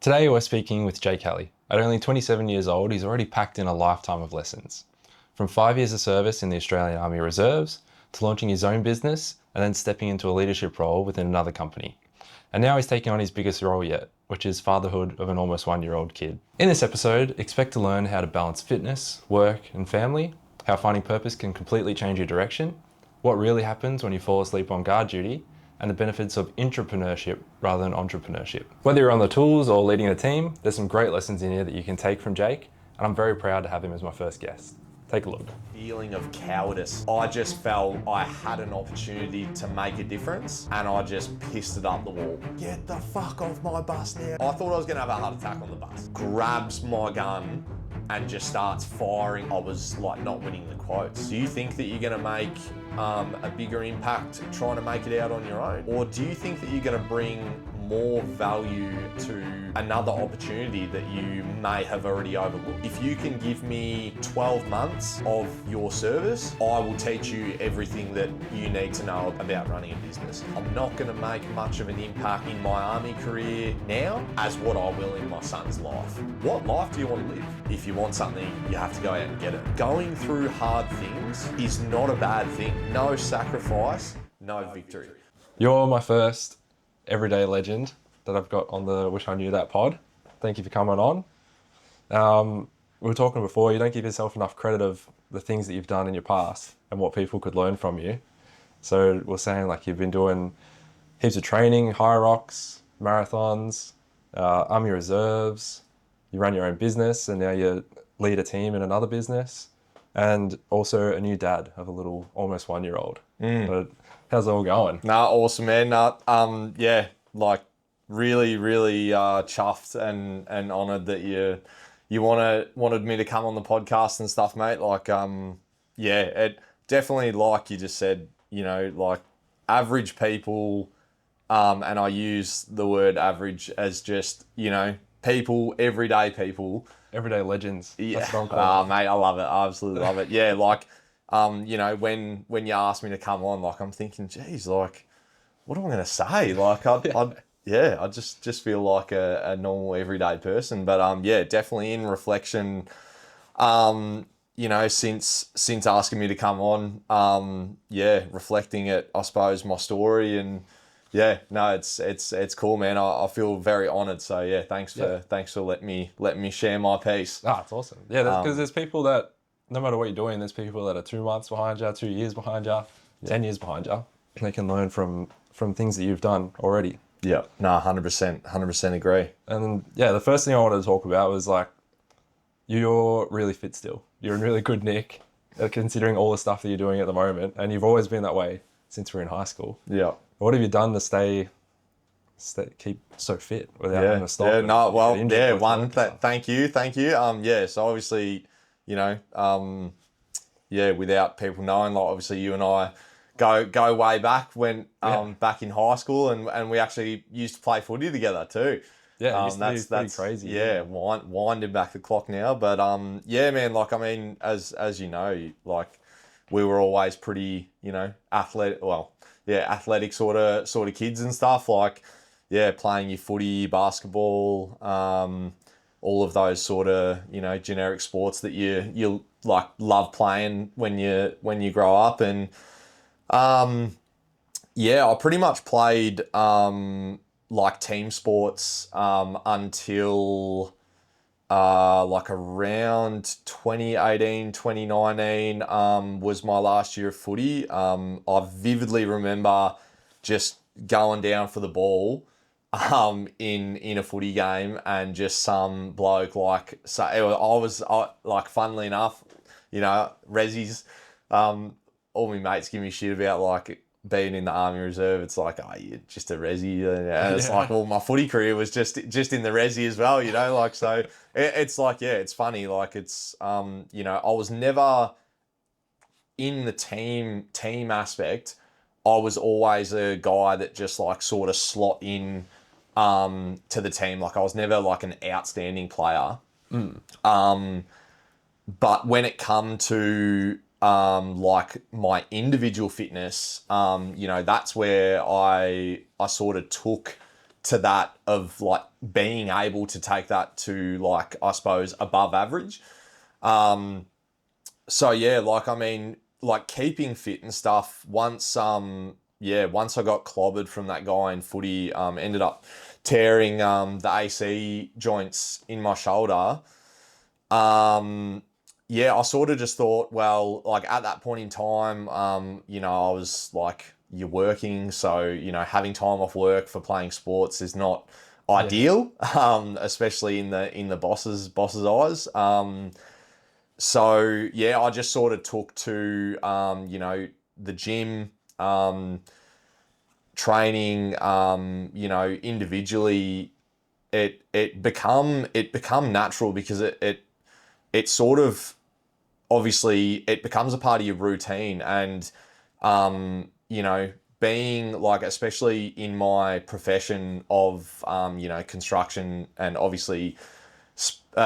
Today we're speaking with Jake Halley. At only 27 years old, he's already packed in a lifetime of lessons. From 5 years of service in the Australian Army Reserves, to launching his own business, and then stepping into a leadership role within another company. And now he's taking on his biggest role yet, which is fatherhood of an almost 1-year-old kid. In this episode, expect to learn how to balance fitness, work, and family, how finding purpose can completely change your direction, what really happens when you fall asleep on guard duty, and the benefits of intrapreneurship rather than entrepreneurship. Whether you're on the tools or leading a team, there's some great lessons in here that you can take from Jake, and I'm very proud to have him as my first guest. Take a look. Feeling of cowardice. I just felt I had an opportunity to make a difference and I just pissed it up the wall. Get the fuck off my bus now. I thought I was gonna have a heart attack on the bus. Grabs my gun and just starts firing. I was like not winning the quotes. Do you think that you're gonna make a bigger impact trying to make it out on your own? Or do you think that you're gonna bring more value to another opportunity that you may have already overlooked? If you can give me 12 months of your service, I will teach you everything that you need to know about running a business. I'm not going to make much of an impact in my army career now as what I will in my son's life. What life do you want to live? If you want something, you have to go out and get it. Going through hard things is not a bad thing. No sacrifice, no victory. You're my first everyday legend that I've got on the Wish I Knew That pod. Thank you for coming on. We were talking before, you don't give yourself enough credit of the things that you've done in your past and what people could learn from you. So we're saying like you've been doing heaps of training, high rocks, marathons, Army Reserves, you run your own business and now you lead a team in another business, and also a new dad of a little almost 1-year-old. But how's it all going? Nah, awesome, man. Yeah, like really chuffed and honoured that you wanted me to come on the podcast and stuff, mate. Like, yeah, it definitely, like you just said, you know, like average people, and I use the word average as just, you know, people, everyday people. Everyday legends. Yeah, That's what I'm calling mate, I love it. I absolutely love it. Yeah, like, you know, when you asked me to come on, like I'm thinking, geez, like, what am I going to say? Like, I just feel like a normal everyday person. But yeah, definitely in reflection, you know, since asking me to come on, yeah, reflecting it, I suppose, my story, and yeah, no, it's cool, man. I feel very honoured. So yeah, thanks for letting me share my piece. Ah, it's awesome. Yeah, because there's people that, no matter what you're doing, there's people that are 2 months behind you, 2 years behind you, 10 years behind you. They can learn from things that you've done already. Yeah, no, 100% agree. And yeah, the first thing I wanted to talk about was like, you're really fit still. You're in really good nick, considering all the stuff that you're doing at the moment, and you've always been that way since we were in high school. Yeah. What have you done to keep so fit without having to stop? Yeah, no, well, yeah, thank you. Yeah, so obviously, you know, yeah, without people knowing, like obviously you and I go way back when back in high school, and we actually used to play footy together too. Yeah, that's pretty crazy. Yeah, winding back the clock now, but yeah, man, like I mean, as you know, like we were always pretty, you know, athletic sort of kids and stuff, like yeah, playing your footy, basketball, all of those sort of, you know, generic sports that you like love playing when you grow up. And yeah, I pretty much played like team sports until like around 2018, 2019 was my last year of footy. I vividly remember just going down for the ball in a footy game, and just some bloke like, so I was like, funnily enough, you know, Rezzies, all my mates give me shit about like being in the Army Reserve. It's like, oh, you're just a Rezzy, and it's like, well, my footy career was just in the Rezzy as well, you know, like, so it's like, yeah, it's funny, like it's you know, I was never in the team aspect. I was always a guy that just like sort of slot in to the team. Like I was never like an outstanding player. But when it come to like my individual fitness, you know, that's where I sort of took to that of like being able to take that to like, I suppose, above average. So yeah, like, I mean, like keeping fit and stuff, once once I got clobbered from that guy in footy, ended up tearing the AC joints in my shoulder. I sort of just thought, well, like at that point in time, I was like, you're working, so having time off work for playing sports is not ideal, especially in the boss's eyes. So yeah, I just sort of took to the gym, training, individually. It become natural because it sort of, obviously it becomes a part of your routine, and being like, especially in my profession of construction, and obviously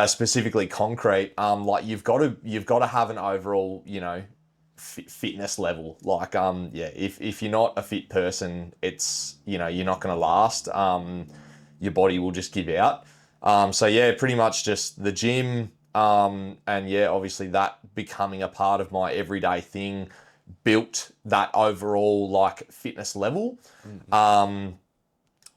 specifically concrete, like you've got to have an overall fitness level. Like if you're not a fit person, it's you're not going to last. Your body will just give out. So yeah, pretty much just the gym, and yeah, obviously that becoming a part of my everyday thing built that overall like fitness level.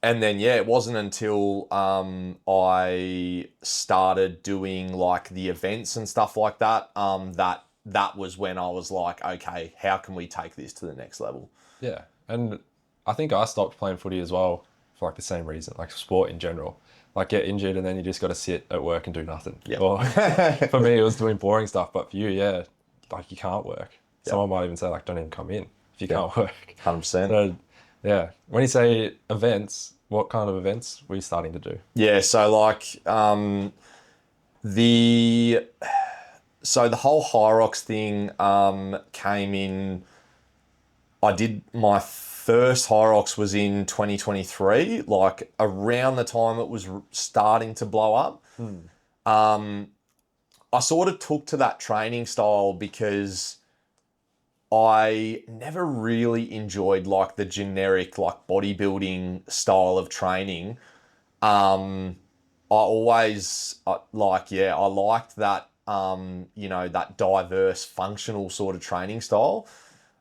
And then yeah, it wasn't until I started doing like the events and stuff like that, that was when I was like, okay, how can we take this to the next level? Yeah, and I think I stopped playing footy as well for like the same reason, like sport in general. Like get injured and then you just got to sit at work and do nothing. Yeah. Or for me, it was doing boring stuff, but for you, yeah, like you can't work. Yep. Someone might even say like, don't even come in if you can't work. 100%. So yeah, when you say events, what kind of events were you starting to do? Yeah, so like the whole Hyrox thing came in. I did my first Hyrox was in 2023, like around the time it was starting to blow up. I sort of took to that training style because I never really enjoyed like the generic like bodybuilding style of training. I always I liked that that diverse functional sort of training style.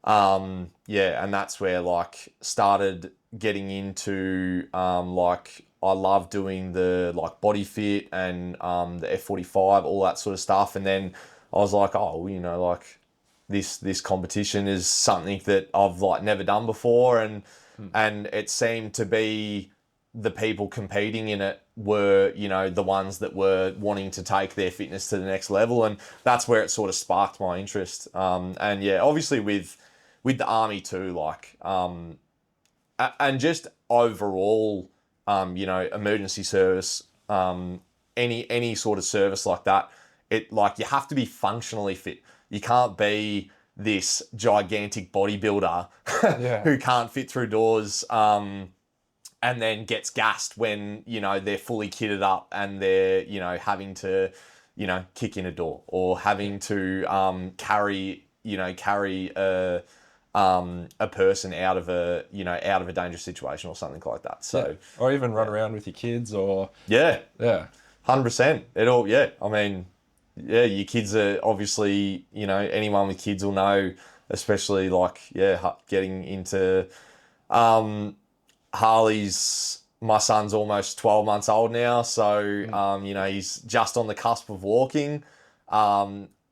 And that's where like started getting into like I love doing the like body fit and the F45, all that sort of stuff. And then I was like, oh, like this competition is something that I've like never done before, and it seemed to be the people competing in it were the ones that were wanting to take their fitness to the next level, and that's where it sort of sparked my interest. And yeah, obviously with the army too, like and just overall, emergency service, any sort of service like that, it like you have to be functionally fit. You can't be this gigantic bodybuilder who can't fit through doors, and then gets gassed when they're fully kitted up and they're having to kick in a door, or having to carry a person out of a dangerous situation or something like that. So or even run around with your kids, or 100%. It all I mean, your kids are obviously anyone with kids will know, especially like getting into Harley's. My son's almost 12 months old now, so he's just on the cusp of walking.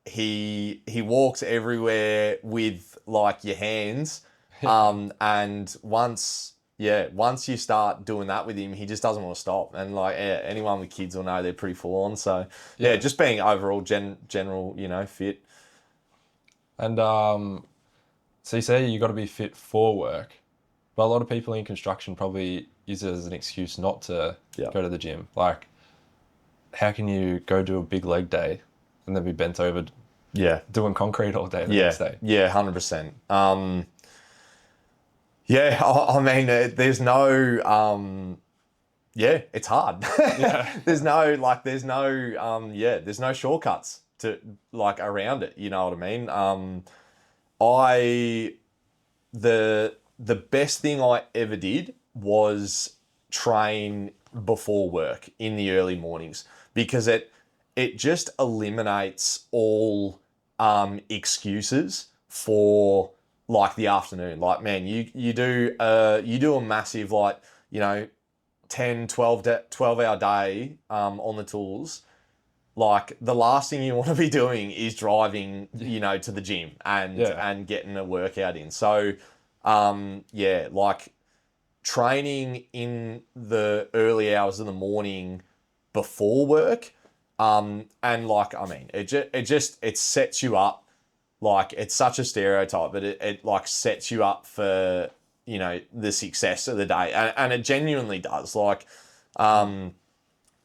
He walks everywhere with like your hands, and once you start doing that with him, he just doesn't want to stop. And like anyone with kids will know they're pretty full on. So just being overall general fit. And so you say you got to be fit for work, but a lot of people in construction probably use it as an excuse not to go to the gym. Like, how can you go do a big leg day and then be bent over doing concrete all day the next day? 100%. I mean, there's no it's hard. there's no shortcuts to like around it, you know what I mean? The best thing I ever did was train before work in the early mornings, because it just eliminates all excuses for like the afternoon. Like, man, you do a massive, like, 10, 12 hour day on the tools. Like, the last thing you want to be doing is driving, to the gym and getting a workout in. So, like, training in the early hours of the morning before work, and like, I mean, it sets you up. Like, it's such a stereotype, but it like sets you up for, the success of the day. And it genuinely does. Like,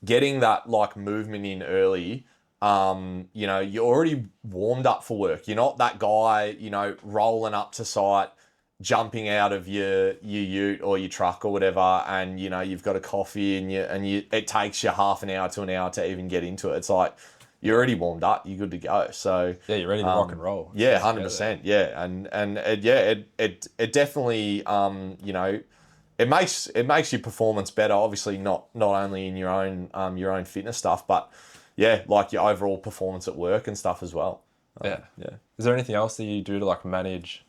getting that like movement in early, you're already warmed up for work. You're not that guy, rolling up to site, jumping out of your ute or your truck or whatever, and you've got a coffee and it takes you half an hour to an hour to even get into it. It's like, you're already warmed up, you're good to go. So yeah, you're ready to rock and roll. Yeah, 100%. Yeah, and it definitely it makes your performance better. Obviously, not only in your own fitness stuff, but yeah, like your overall performance at work and stuff as well. Yeah. Is there anything else that you do to like manage?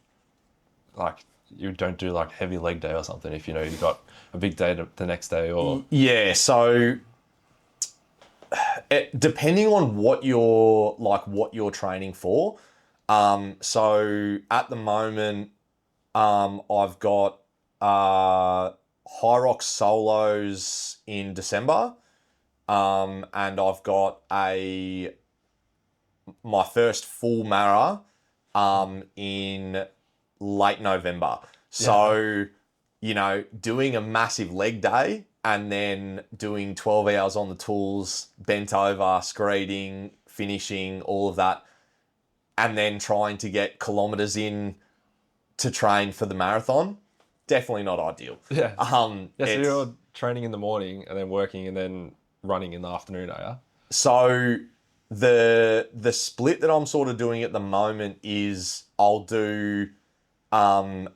Like, you don't do like heavy leg day or something if you've got a big day the next day, or yeah. So depending on what you're training for. So at the moment, I've got High Rock Solos in December, and I've got my first full Mara in late November. So, doing a massive leg day and then doing 12 hours on the tools, bent over, screeding, finishing, all of that, and then trying to get kilometers in to train for the marathon, definitely not ideal. Yeah. So you're training in the morning and then working and then running in the afternoon, are you? So the split that I'm sort of doing at the moment is I'll do like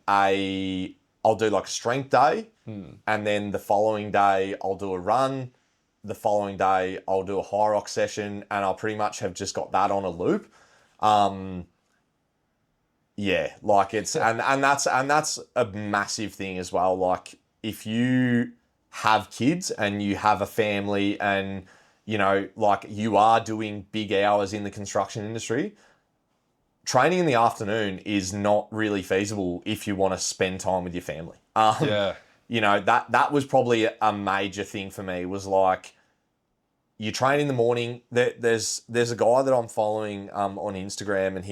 a strength day, and then the following day I'll do a run. The following day I'll do a high rock session, and I'll pretty much have just got that on a loop. Like it's and that's a massive thing as well. Like, if you have kids and you have a family and like you are doing big hours in the construction industry, training in the afternoon is not really feasible if you want to spend time with your family. That was probably a major thing for me, was like, you train in the morning. There's a guy that I'm following on Instagram, and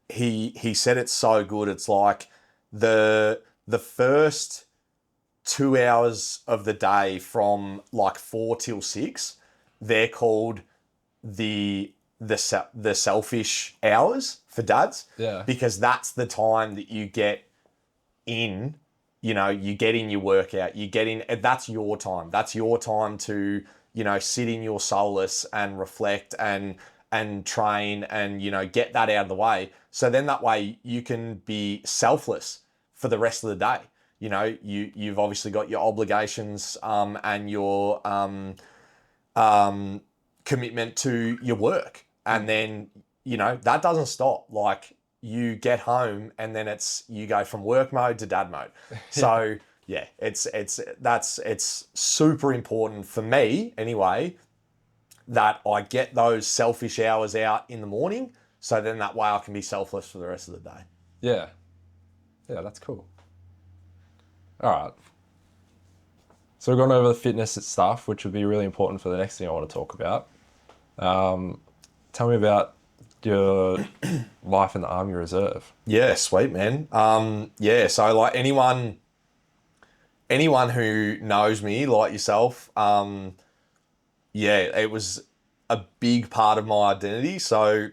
he said it's so good. It's like the first 2 hours of the day from like 4 till 6, they're called the selfish hours for dads. Yeah. Because that's the time that you get in, you get in your workout, you get in, that's your time. That's your time to, sit in your solace and reflect and train and, get that out of the way. So then that way you can be selfless for the rest of the day. You've obviously got your obligations and your commitment to your work. And then, that doesn't stop. Like, you get home and then you go from work mode to dad mode. So yeah, it's super important for me anyway, that I get those selfish hours out in the morning. So then that way I can be selfless for the rest of the day. Yeah. Yeah, that's cool. All right. So we've gone over the fitness stuff, which would be really important for the next thing I want to talk about. Tell me about your life in the Army Reserve. Yeah, sweet, man. So like anyone who knows me, like yourself, it was a big part of my identity. So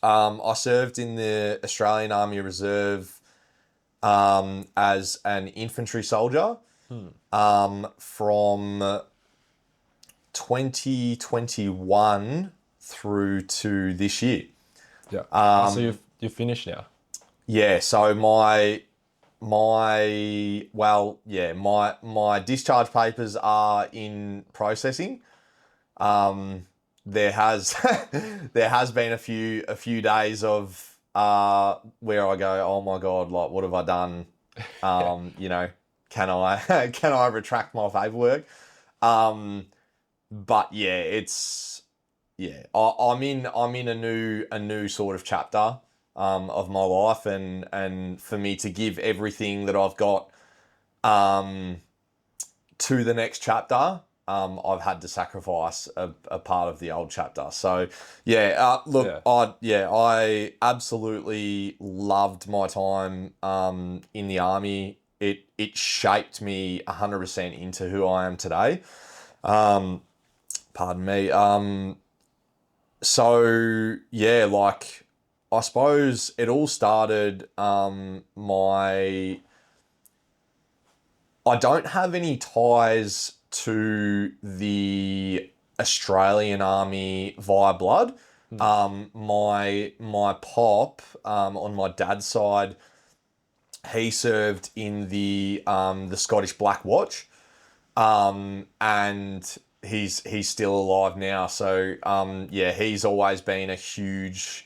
I served in the Australian Army Reserve as an infantry soldier from 2021 through to this year. Yeah. So you're finished now? Yeah. So my my discharge papers are in processing. There has there has been a few days of where I go, oh my God, like what have I done? You know, can I can I retract my paperwork? But yeah, I'm in a new sort of chapter of my life, and for me to give everything that I've got to the next chapter, I've had to sacrifice a part of the old chapter. So yeah, look, Yeah. I absolutely loved my time in the army. It shaped me 100% into who I am today. Pardon me. So yeah, like I suppose it all started. I don't have any ties to the Australian Army via blood. My pop on my dad's side, he served in the Scottish Black Watch, and he's still alive now. So yeah, he's always been a huge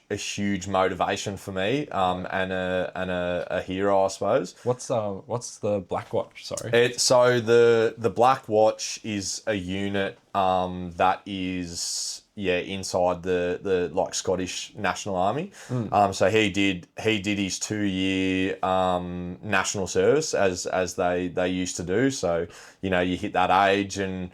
motivation for me, and a hero, I suppose. What's the Black Watch? Sorry. So the Black Watch is a unit that is inside the like Scottish National Army. So he did his 2 year national service as they used to do. So you know, you hit that age and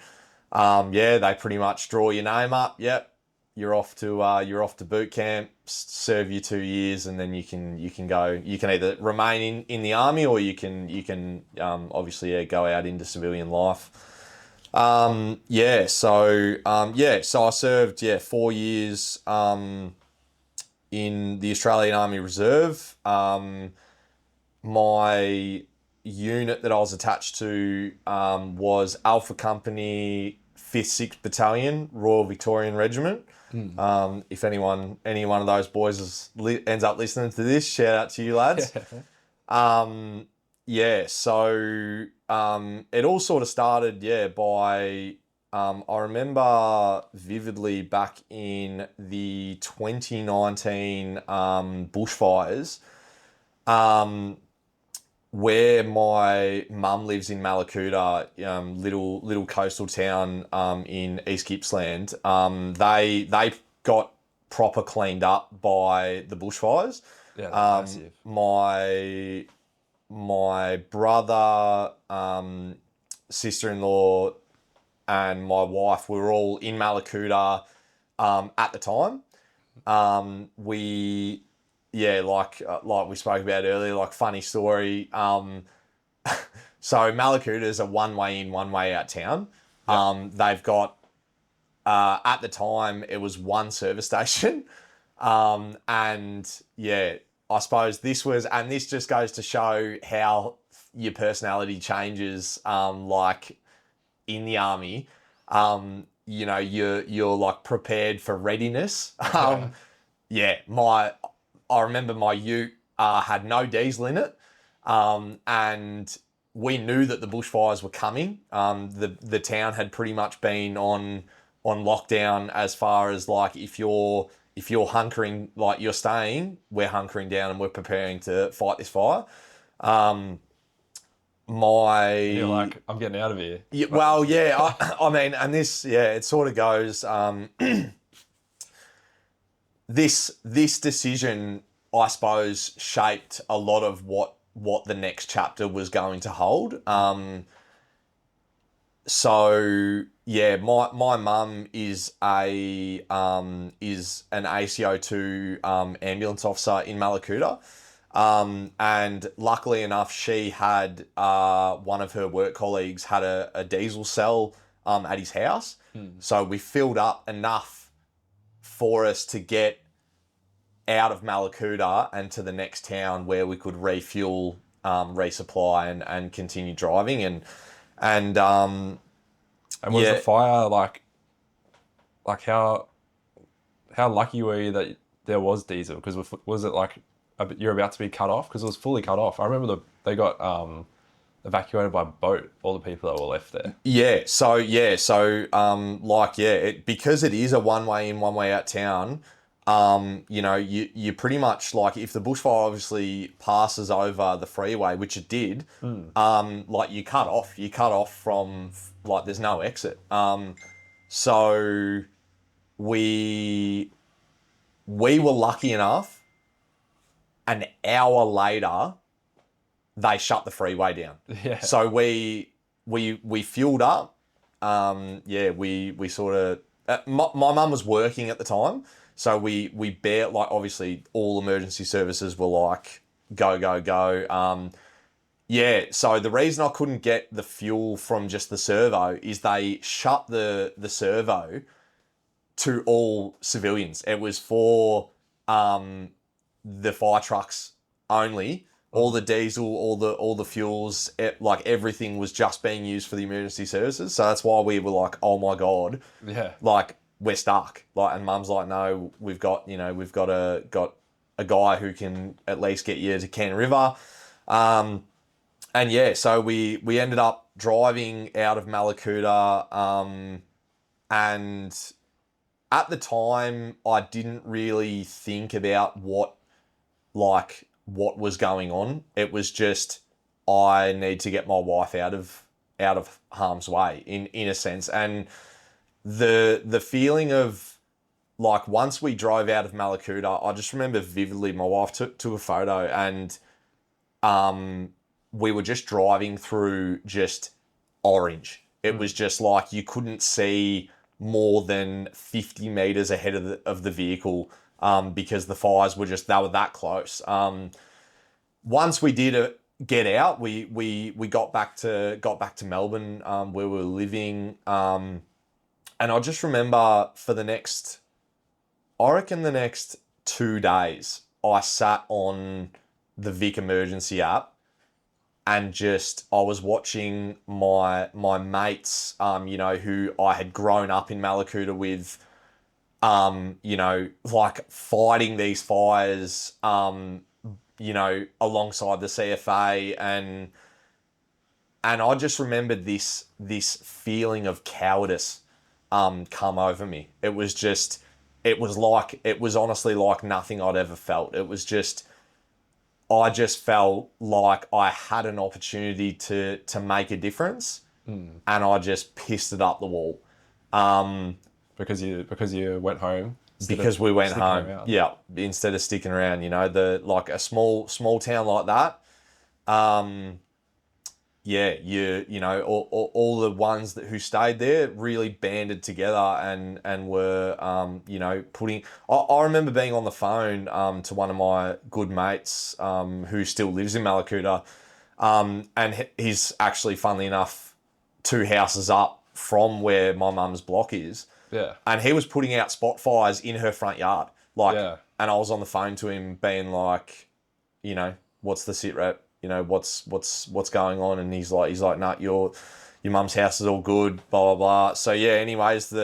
they pretty much draw your name up. Yep, you're off to boot camp, serve your 2 years, and then you can go. You can either remain in the army, or you can obviously go out into civilian life. So I served 4 years in the Australian Army Reserve. My unit that I was attached to was Alpha Company 5th 6th Battalion, Royal Victorian Regiment. If any one of those boys ends up listening to this, shout out to you lads. So it all sort of started, by I remember vividly back in the 2019 bushfires, where my mum lives in Malakuta, little coastal town in East Gippsland. They got proper cleaned up by the bushfires. Yeah, that's massive. My brother, sister-in-law, and my wife were all in Malakuta at the time. Like we spoke about earlier, like funny story. So Malakuta is a one way in, one way out town. Yep. They've got at the time it was one service station, and yeah, I suppose this just goes to show how your personality changes, like in the army. You know, you're like prepared for readiness. I remember my ute had no diesel in it, and we knew that the bushfires were coming. The town had pretty much been on lockdown, as far as like if you're hunkering, like you're staying, we're hunkering down and we're preparing to fight this fire. You're like, I'm getting out of here. Yeah, well, yeah, I mean, and this, it sort of goes. This decision, I suppose, shaped a lot of what the next chapter was going to hold. So yeah, my mum is an ACO2 ambulance officer in Malakuta. And luckily enough, she had one of her work colleagues had a diesel cell at his house. So we filled up enough for us to get out of Malakuta and to the next town where we could refuel, resupply, and continue driving. And was the fire like how lucky were you that there was diesel? Because was it like you're about to be cut off? Because it was fully cut off. I remember they got evacuated by boat. All the people that were left there. Because it is a one way in, one way out town. You pretty much like if the bushfire obviously passes over the freeway, which it did, like you cut off from like there's no exit. So we were lucky enough. An hour later, they shut the freeway down. Yeah. So we fueled up. We sort of. My mum was working at the time, so we obviously all emergency services were like go go go. So the reason I couldn't get the fuel from just the servo is they shut the servo to all civilians. It was for the fire trucks only. All the diesel, all the fuels, everything was just being used for the emergency services. So that's why we were like, oh my God. Yeah. Like we're stuck. Like, and Mum's like, no, we've got a guy who can at least get you to Cannon River. So we ended up driving out of Malakuta, and at the time I didn't really think about what was going on. It was just I need to get my wife out of harm's way in a sense. And the feeling of like once we drove out of Malakuta, I just remember vividly my wife took a photo, and we were just driving through just orange. It was just like you couldn't see more than 50 meters ahead of the vehicle. Because the fires were they were that close. Once we did get out, we got back to Melbourne, where we were living. And I just remember for the next 2 days, I sat on the Vic Emergency app and I was watching my mates, who I had grown up in Malakuta with, like fighting these fires, alongside the CFA, and I just remembered this feeling of cowardice come over me. It was honestly like nothing I'd ever felt. It was I just felt like I had an opportunity to make a difference, and I just pissed it up the wall. Because you went home. Because we went home. Around. Yeah, instead of sticking around, a small town like that. All the ones who stayed there really banded together and were putting. I remember being on the phone to one of my good mates who still lives in Malakuta, and he's actually, funnily enough, 2 houses up from where my mum's block is. Yeah. And he was putting out spot fires in her front yard. Yeah. And I was on the phone to him being like, what's the sit rep? What's going on? And he's like, nah, your mum's house is all good, blah, blah, blah. So yeah, anyways,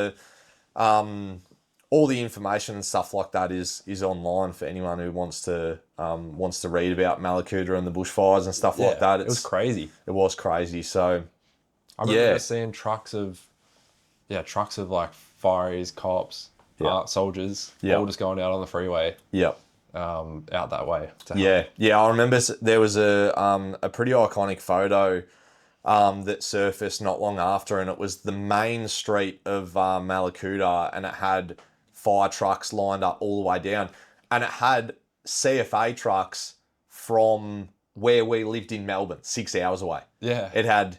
all the information and stuff like that is online for anyone who wants to read about Malakuta and the bushfires and stuff like that. It was crazy. It was crazy. So I remember seeing trucks of like fireys, cops, soldiers, all just going out on the freeway. Yep. Out that way. Yeah. I remember there was a pretty iconic photo that surfaced not long after, and it was the main street of Malakuta, and it had fire trucks lined up all the way down, and it had CFA trucks from where we lived in Melbourne, 6 hours away. Yeah. It had.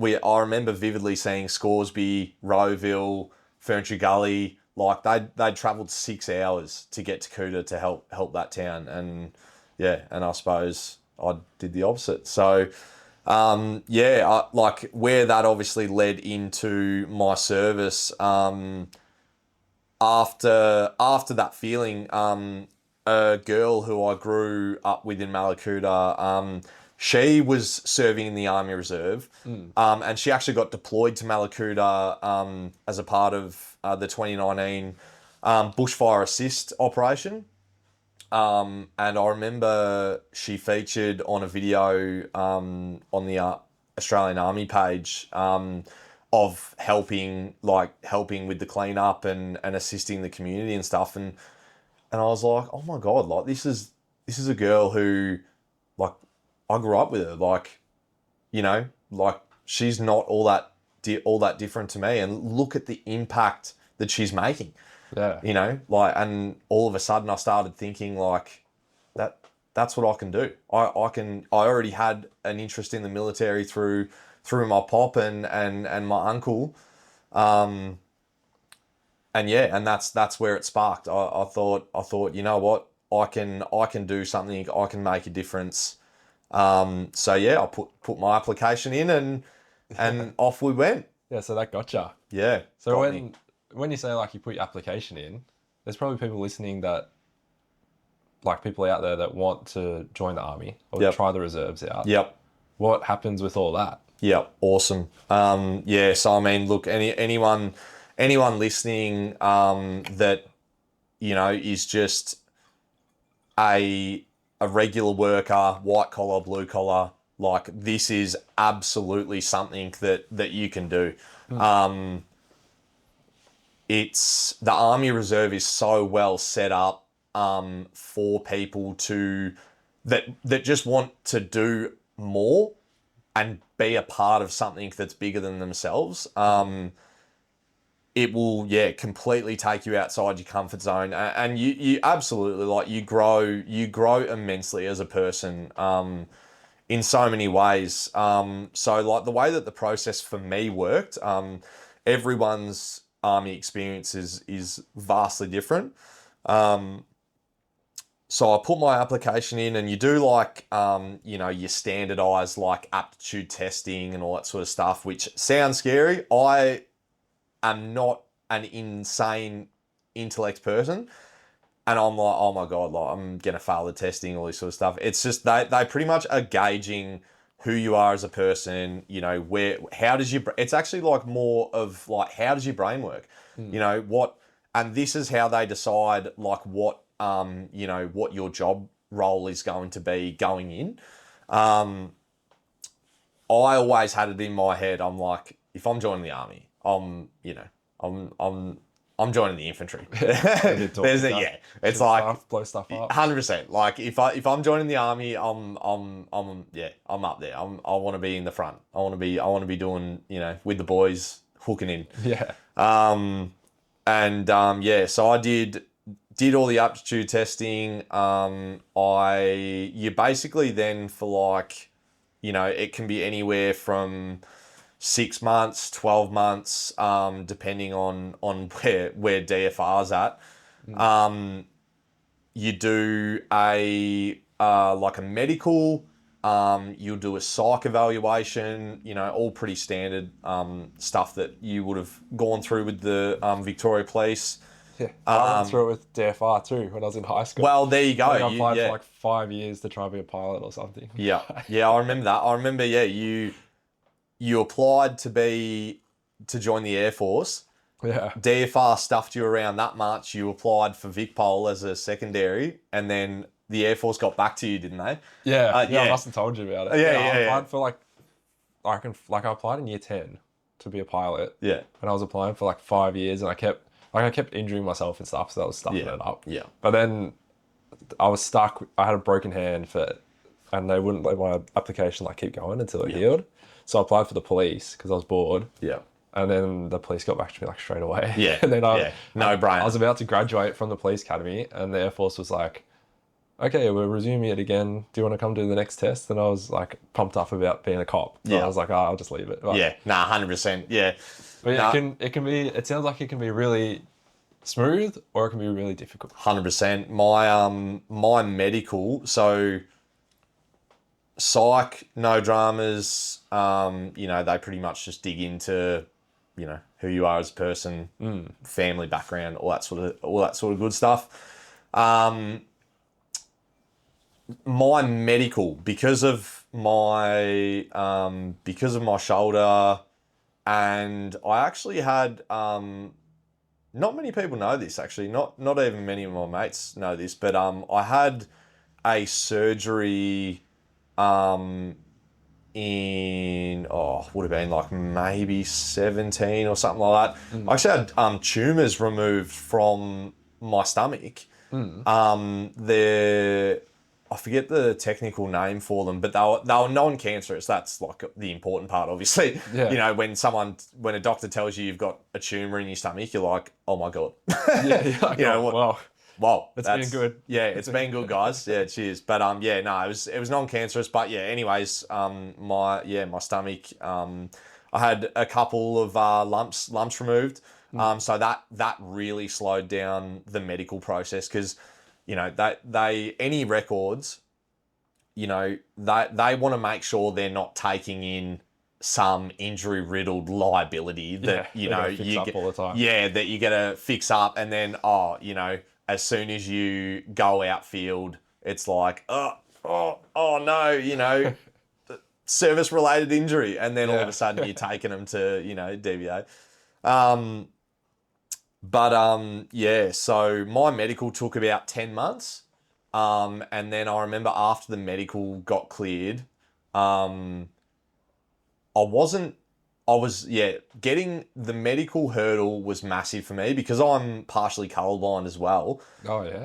I remember vividly seeing Scoresby, Rowville, Furniture Gully. Like they'd travelled 6 hours to get to Kuta to help that town, and I suppose I did the opposite. So where that obviously led into my service. After that feeling, a girl who I grew up with in Malakuta, she was serving in the Army Reserve, and she actually got deployed to Malakuta as a part of the 2019 bushfire assist operation. And I remember she featured on a video on the Australian Army page of helping with the cleanup and assisting the community and stuff. And I was like, oh my God, like this is a girl who, like, I grew up with her, like, you know, like she's not all that different to me, and look at the impact that she's making. Yeah. You know, like, and all of a sudden I started thinking like that's what I can do. I already had an interest in the military through my pop and my uncle. And yeah, and that's where it sparked. I thought, you know what, I can do something, I can make a difference. So yeah, I put my application in and off we went. Yeah, so that gotcha. Yeah. So got me. when you say like you put your application in, there's probably people listening that, like people out there that want to join the army or Yep. try the reserves out. Yep. What happens with all that? Yep. Awesome. Yeah. So I mean, look, anyone listening that, you know, is just a regular worker, white collar, blue collar, like this is absolutely something that you can do. It's the Army Reserve is so well set up for people that just want to do more and be a part of something that's bigger than themselves. It will, completely take you outside your comfort zone, and you absolutely, like, you grow immensely as a person in so many ways. So like the way that the process for me worked, everyone's army experience is vastly different. So I put my application in, and you do like, you know, your standardized like aptitude testing and all that sort of stuff, which sounds scary. I am not an insane intellect person. And I'm like, oh my God, like I'm going to fail the testing, all this sort of stuff. It's just, they pretty much are gauging who you are as a person, you know, it's actually like more of like, how does your brain work? You know, and this is how they decide like what, you know, what your job role is going to be going in. I always had it in my head. I'm like, if I'm joining the army, I'm joining the infantry. It's like blow stuff up. 100%. Like if I'm joining the army, I'm up there. I want to be in the front. I want to be doing, you know, with the boys, hooking in. Yeah. So I did all the aptitude testing. You basically then, for like, you know, it can be anywhere from 6 months, 12 months, depending on where DFR's at. You do a medical, you'll do a psych evaluation, you know, all pretty standard stuff that you would have gone through with the Victoria Police. Yeah, I went through it with DFR too when I was in high school. Well, there you go. I applied for like 5 years to try and be a pilot or something. Yeah, I remember that. I remember, you applied to join the Air Force. Yeah. DFR stuffed you around that much. You applied for VicPol as a secondary, and then the Air Force got back to you, didn't they? Yeah, I must have told you about it. I applied for I applied in year 10 to be a pilot. Yeah. And I was applying for like 5 years, and I kept injuring myself and stuff, so I was stuffing it up. Yeah. But then I was stuck. I had a broken hand and they wouldn't let my application like keep going until it healed. So I applied for the police because I was bored. Yeah. And then the police got back to me like straight away. Yeah. And then no brainer. I was about to graduate from the police academy, and the Air Force was like, okay, we're resuming it again. Do you want to come do the next test? And I was like pumped up about being a cop. So I was like, I'll just leave it. But, 100%. Yeah. But it sounds like it can be really smooth or it can be really difficult. 100%. My medical, so psych, no dramas. You know, they pretty much just dig into, you know, who you are as a person, family background, all that sort of good stuff. My medical, because of my shoulder, and I actually had not many people know this actually. Not even many of my mates know this, but I had a surgery in would have been like maybe 17 or something like that. I actually had tumors removed from my stomach. They're I forget the technical name for them, but they were non-cancerous. That's like the important part, obviously. Yeah. You know, when a doctor tells you you've got a tumor in your stomach, you're like, oh my god. Yeah, you're like, You know oh, what? wow. Well, It's been good. Yeah, it's been good, guys. Yeah, cheers. But yeah, no, it was non-cancerous. But yeah, anyways, my stomach. I had a couple of lumps removed. So that really slowed down the medical process because, you know, they any records, you know, they want to make sure they're not taking in some injury riddled liability that Yeah, you they know gotta fix up all the time. yeah, that you gotta fix up, and then you know, as soon as you go outfield, it's like oh no, you know, service related injury, and then all of a sudden you're taking them to, you know, DVA. Yeah, so my medical took about 10 months. And then I remember after the medical got cleared, I wasn't, I was, yeah, getting the medical hurdle was massive for me because I'm partially colorblind as well. Oh, yeah.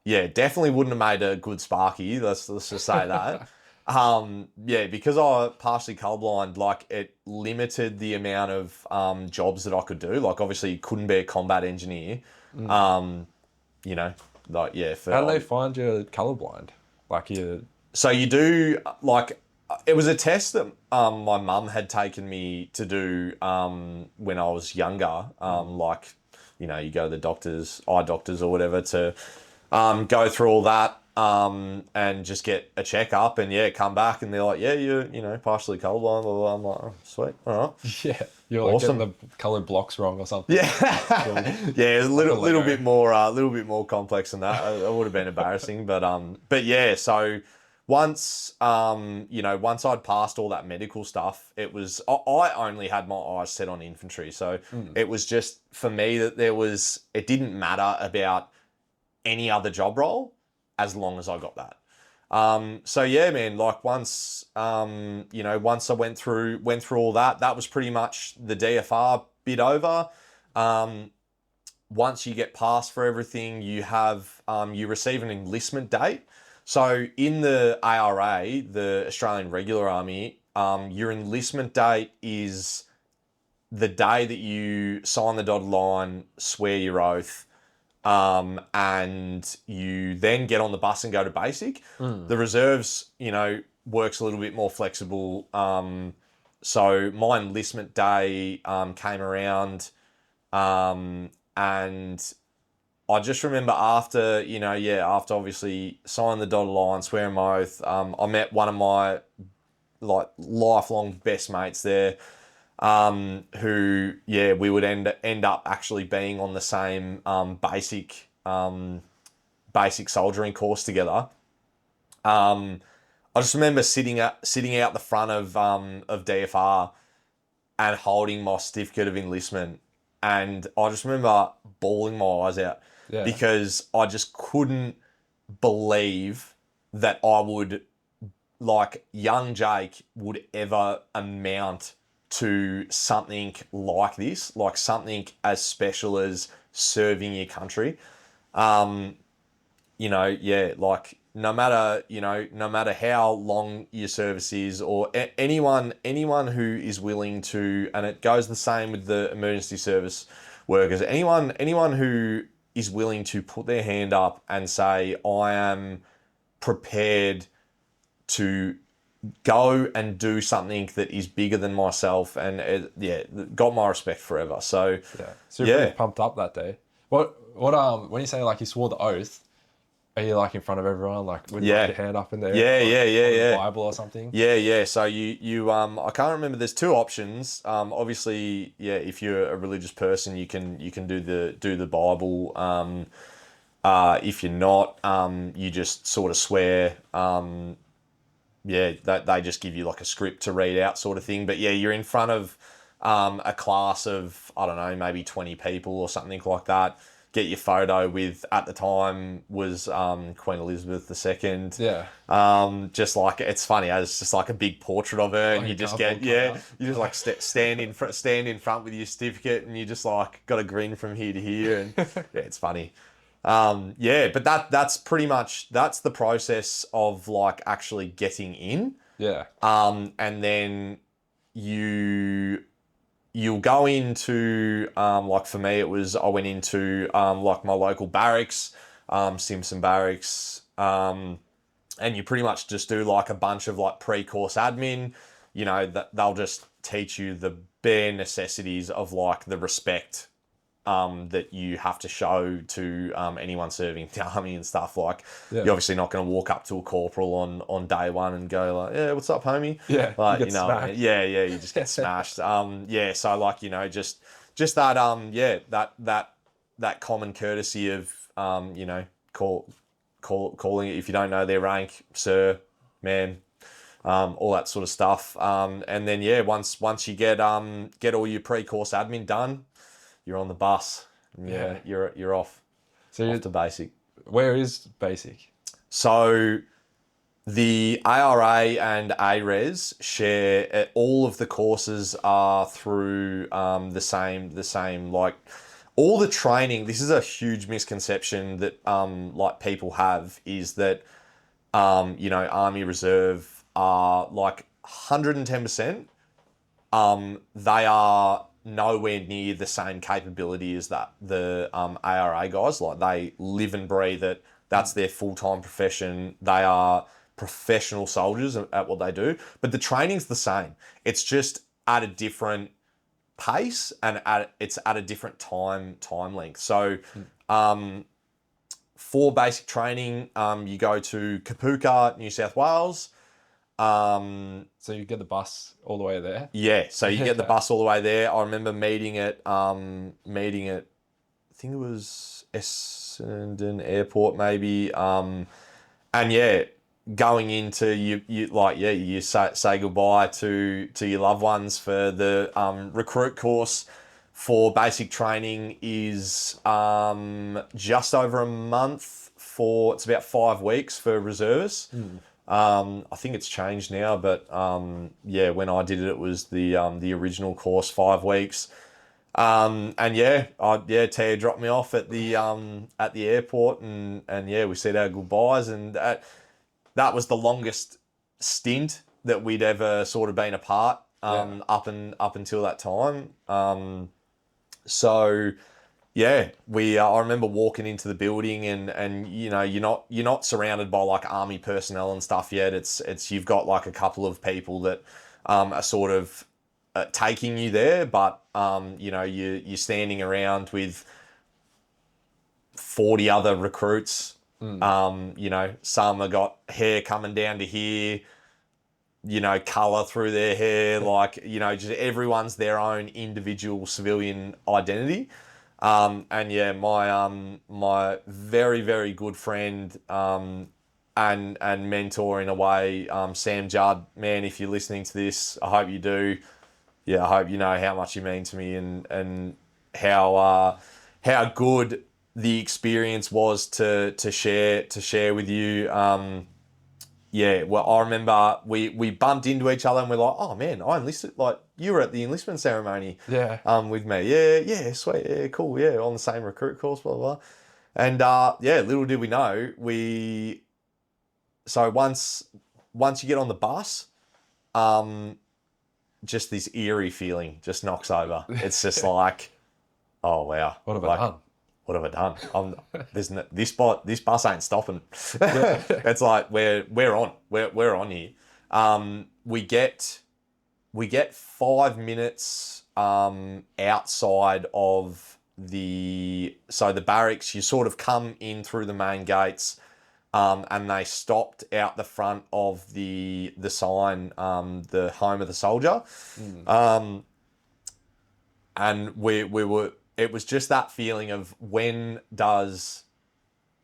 Yeah, definitely wouldn't have made a good Sparky. Let's just say that. Yeah, because I partially colorblind, like it limited the amount of jobs that I could do. Like obviously, you couldn't be a combat engineer. You know, like yeah. How do they find you're colorblind? Like you. So you do like it was a test that my mum had taken me to do when I was younger. Like you know, you go to the doctors, eye doctors or whatever to go through all that and just get a checkup and yeah, come back and they're like, yeah, you're you know partially colorblind. Blah, blah, blah. I'm like, oh, sweet, all right. Yeah, you're like Awesome. getting the colored blocks wrong or something. Yeah, yeah, a little bit more complex than that. It would have been embarrassing, but yeah. So once you know, once I'd passed all that medical stuff, it was I only had my eyes set on infantry, so it was just for me that it didn't matter about any other job role as long as I got that. So yeah, man, like once you know, once I went through all that, that was pretty much the DFR bit over. Once you get passed for everything, you have you receive an enlistment date. So in the ARA, the Australian Regular Army, your enlistment date is the day that you sign the dotted line, swear your oath, and you then get on the bus and go to basic. The reserves, you know, works a little bit more flexible. So my enlistment day came around, and I just remember after, you know, yeah, after obviously signing the dotted line, swearing my oath, I met one of my like lifelong best mates there. Who, yeah, we would end up actually being on the same basic soldiering course together. I just remember sitting out the front of DFR and holding my certificate of enlistment, and I just remember bawling my eyes out because I just couldn't believe that I would, like, young Jake would ever amount to something like this, like something as special as serving your country. You know, yeah, like no matter how long your service is, or anyone who is willing to, and it goes the same with the emergency service workers, anyone who is willing to put their hand up and say, I am prepared to go and do something that is bigger than myself, and got my respect forever. So you're pretty pumped up that day. What when you say like you swore the oath, are you like in front of everyone, like with like, your hand up in there? Yeah. Bible or something. Yeah. So you I can't remember. There's two options. Obviously, yeah, if you're a religious person, you can do the Bible. If you're not, you just sort of swear. Yeah, that they just give you like a script to read out, sort of thing. But yeah, you're in front of a class of, I don't know, maybe 20 people or something like that. Get your photo with, at the time, was Queen Elizabeth II. Yeah. Just like, it's funny, it's just like a big portrait of her, and Like you a just cardboard get, yeah, cutout. you just like stand in front with your certificate, and you just like got a grin from here to here, and yeah, it's funny. Yeah, but that's pretty much, that's the process of like actually getting in. Yeah. And then you'll go into, like for me, I went into like my local barracks, Simpson Barracks, and you pretty much just do like a bunch of like pre-course admin. That they'll just teach you the bare necessities of like the respect that you have to show to anyone serving the army and stuff. Like, Yeah. you're obviously not going to walk up to a corporal on day one and go like, "Yeah, what's up, homie?" Yeah. Like, You get smacked. yeah, you just get smashed. Yeah, so like, just that that common courtesy of calling it, if you don't know their rank, sir, man, all that sort of stuff. And then yeah, once you get all your pre-course admin done, you're on the bus. Yeah, you're off. So Off to basic. where is basic? So the ARA and ARES share, all of the courses are through the same like all the training. This is a huge misconception that like people have, is that Army Reserve are like 110%. They are nowhere near the same capability as that the ARA guys. Like, they live and breathe it. That's their full-time profession. They are professional soldiers at what they do. But the training's the same. It's just at a different pace, and it's at a different time length. So for basic training, you go to Kapuka, New South Wales. So you get the bus all the way there? Yeah, so you get the bus all the way there. I remember meeting at I think it was Essendon Airport maybe. And yeah, going into you say goodbye to your loved ones for the recruit course for basic training is just over a month. It's about 5 weeks for reservists. I think it's changed now, but yeah, when I did it, it was the original course, 5 weeks. And yeah, Tia dropped me off at the airport, and yeah, we said our goodbyes, and that was the longest stint that we'd ever sort of been apart, up until that time. So yeah, I remember walking into the building, and you're not surrounded by like army personnel and stuff yet. It's you've got like a couple of people that are sort of taking you there, but you're standing around with 40 other recruits. Some have got hair coming down to here, colour through their hair, like, just everyone's their own individual civilian identity. And yeah, my very, very good friend, and mentor in a way, Sam Judd, man, if you're listening to this, I hope you do. Yeah, I hope you know how much you mean to me, and how good the experience was to share with you. Yeah, well, I remember we bumped into each other, and we're like, oh man, I enlisted, like, you were at the enlistment ceremony, with me. Yeah, sweet, yeah, cool, yeah, on the same recruit course, blah, blah, blah. And yeah, little did we know, so once you get on the bus, just this eerie feeling just knocks over. It's just like, oh wow, What have I done? What have I done? This bus ain't stopping. It's like we're on here. We get 5 minutes outside of the barracks. You sort of come in through the main gates, and they stopped out the front of the sign, the home of the soldier, and we were. It was just that feeling of, when does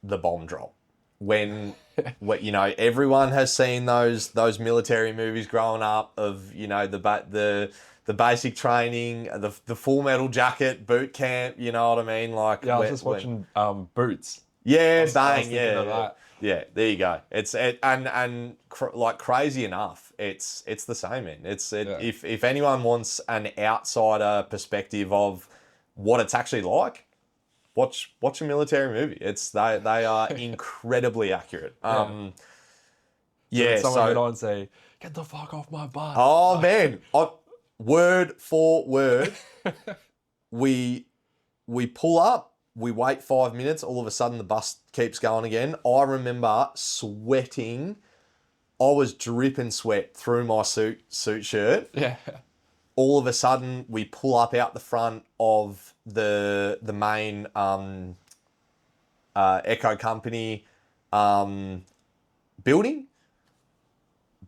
the bomb drop? When everyone has seen those military movies growing up of, the the basic training, the full metal jacket, boot camp, you know what I mean? Like, Yeah, I was just watching Boots. yeah, I was bang, thinking of yeah, that. yeah. There you go. Like crazy enough, it's the same, man. Yeah. If anyone wants an outsider perspective of what it's actually like, watch a military movie. They are incredibly accurate. So Yeah. when someone get So on and say, "Get the fuck off my bus." oh man, word for word, we pull up, we wait 5 minutes, all of a sudden the bus keeps going again. I remember sweating. I was dripping sweat through my suit shirt. Yeah. All of a sudden, we pull up out the front of the main Echo Company building.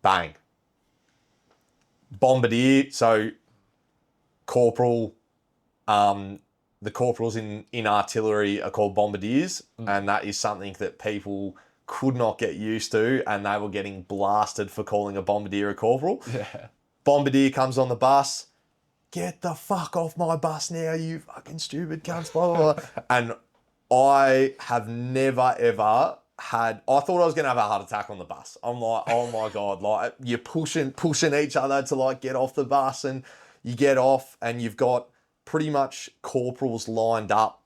Bang. Bombardier. So corporal, the corporals in artillery are called bombardiers, and that is something that people could not get used to, and they were getting blasted for calling a bombardier a corporal. Yeah. Bombardier comes on the bus. Get the fuck off my bus now, you fucking stupid cunts, blah, blah, blah. And I have never, ever I thought I was going to have a heart attack on the bus. I'm like, oh my God, like you're pushing each other to like get off the bus, and you get off and you've got pretty much corporals lined up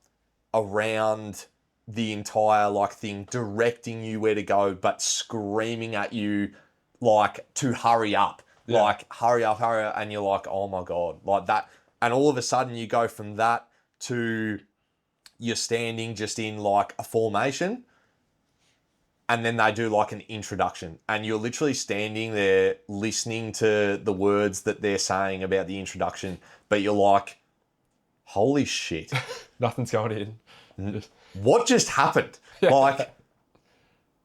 around the entire like thing, directing you where to go, but screaming at you like to hurry up. Yeah. Like, hurry up, and you're like, oh my God, like that. And all of a sudden you go from that to you're standing just in like a formation, and then they do like an introduction, and you're literally standing there listening to the words that they're saying about the introduction, but you're like, holy shit. Nothing's going in. What just happened? Like,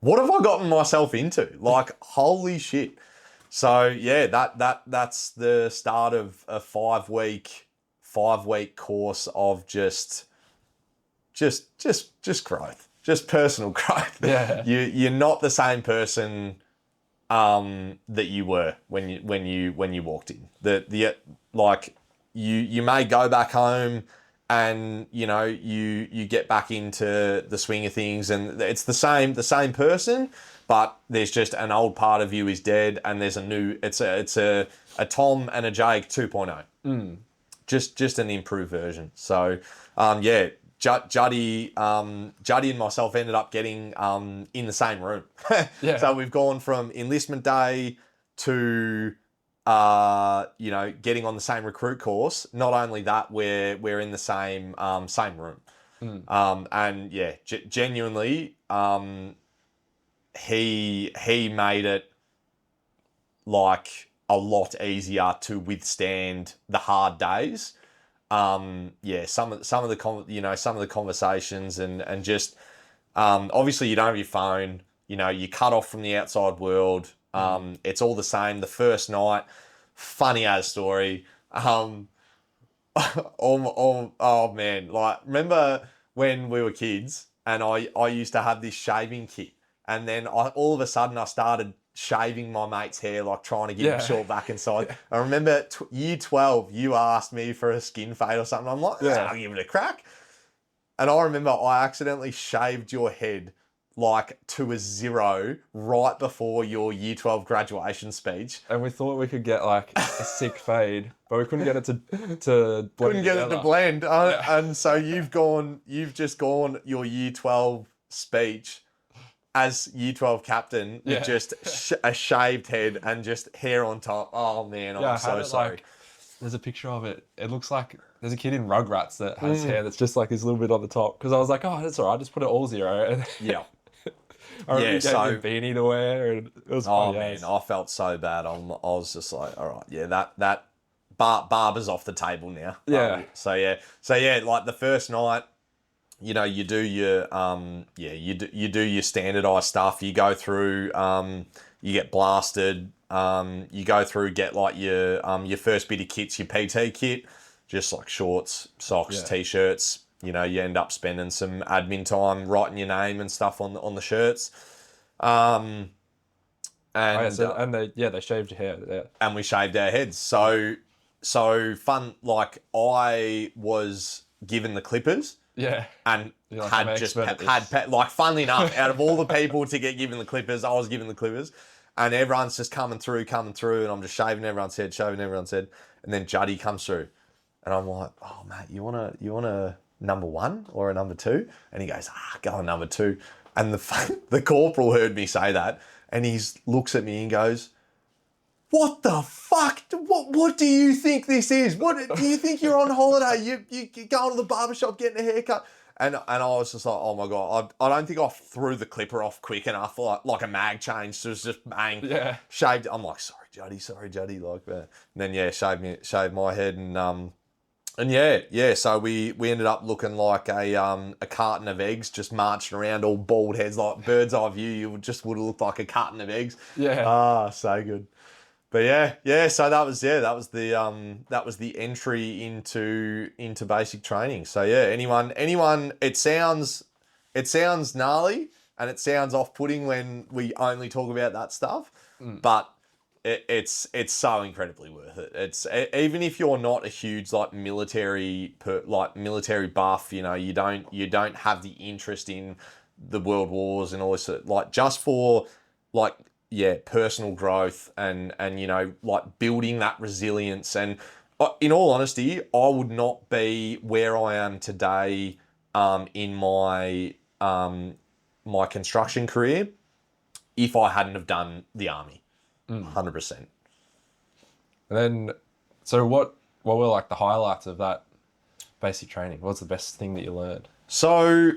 what have I gotten myself into? Like, holy shit. So yeah, that's the start of a 5-week course of just growth, just personal growth. Yeah. You're not the same person that you were when you walked in. Like you may go back home and you get back into the swing of things, and it's the same person. But there's just an old part of you is dead, and there's a new. It's a Tom and a Jake 2.0. Just an improved version. So yeah, Juddy and myself ended up getting in the same room. Yeah. So we've gone from enlistment day to getting on the same recruit course. Not only that, we're in the same room. And yeah, genuinely. He made it like a lot easier to withstand the hard days. Yeah, some of the conversations and just obviously you don't have your phone. You cut off from the outside world. It's all the same. The first night, funny as story. Oh man, like remember when we were kids and I used to have this shaving kit. And then all of a sudden I started shaving my mate's hair, like trying to get him short back inside. I remember year 12, you asked me for a skin fade or something. I'm like, I'll give it a crack. And I remember I accidentally shaved your head like to a 0 right before your year 12 graduation speech. And we thought we could get like a sick fade, but we couldn't get it to blend. Couldn't get it to blend. And so you've just gone your year 12 speech as year 12 captain with just a shaved head and just hair on top. Oh man, I'm so sorry. Like, there's a picture of it. It looks like there's a kid in Rugrats that has hair that's just like this little bit on the top. Because I was like, oh, that's all right. Just put it all 0. And yeah. I remember you gave me a beanie to wear, and it was funny. Oh man, I felt so bad. I was just like, all right, yeah, that barber's off the table now. Yeah. So yeah, like the first night, you do your you do your standardized stuff. You go through, you get blasted. You go through, get like your first bit of kits, your PT kit, just like shorts, socks, t-shirts. You end up spending some admin time writing your name and stuff on the shirts. They shaved your hair. Yeah. And we shaved our heads. So so fun. Like I was given the clippers Yeah. and You're like, I'm had an just expert at had this. like funnily enough, out of all the people to get given the clippers, I was given the clippers, and everyone's just coming through, and I'm just shaving everyone's head, and then Juddy comes through, and I'm like, oh mate, you want a number one or a number two? And he goes, go on number two, and the corporal heard me say that, and he looks at me and goes, what the fuck? What do you think this is? What do you think you're on holiday? You going to the barbershop getting a haircut? And I was just like, oh my god, I don't think I threw the clipper off quick enough, like a mag change. So it was just bang, Yeah. shaved. I'm like, sorry Juddy, like that. And then yeah, shaved my head, and yeah. So we ended up looking like a carton of eggs, just marching around all bald heads, like bird's eye view. You would have looked like a carton of eggs. Yeah. So good. But yeah. So that was the entry into basic training. So yeah, anyone, it sounds gnarly and it sounds off-putting when we only talk about that stuff, but it's so incredibly worth it. It's even if you're not a huge like military buff, you don't have the interest in the world wars and all this, like just for like personal growth and like building that resilience. And in all honesty, I would not be where I am today in my construction career if I hadn't have done the army. 100%. And then, so what were like the highlights of that basic training? What's the best thing that you learned? So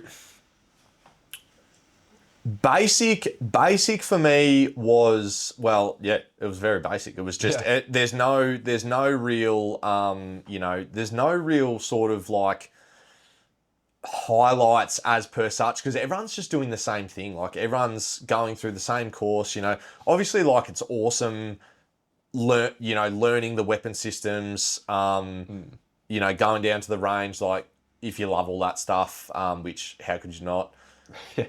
basic for me was, well, yeah, it was very basic. It was just there's no real there's no real sort of like highlights as per such, because everyone's just doing the same thing. Like everyone's going through the same course. Obviously, like it's awesome. Learning the weapon systems. Going down to the range. Like if you love all that stuff, which how could you not?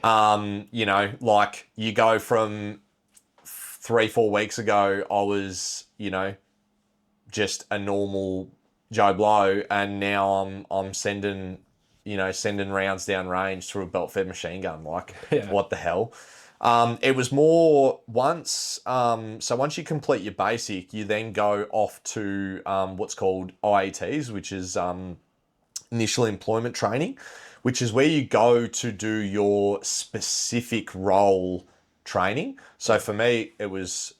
Like you go from 3-4 weeks ago, I was, just a normal Joe Blow, and now I'm sending rounds down range through a belt fed machine gun. Like, what the hell? It was more once you complete your basic, you then go off to what's called IATs, which is initial employment training, which is where you go to do your specific role training. So for me, it was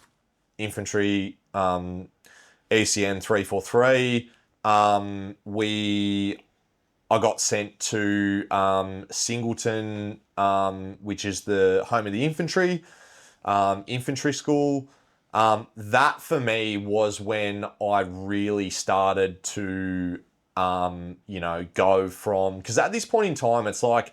infantry, ECN 343. I got sent to Singleton, which is the home of the infantry, infantry school. That for me was when I really started to go from, because at this point in time, it's like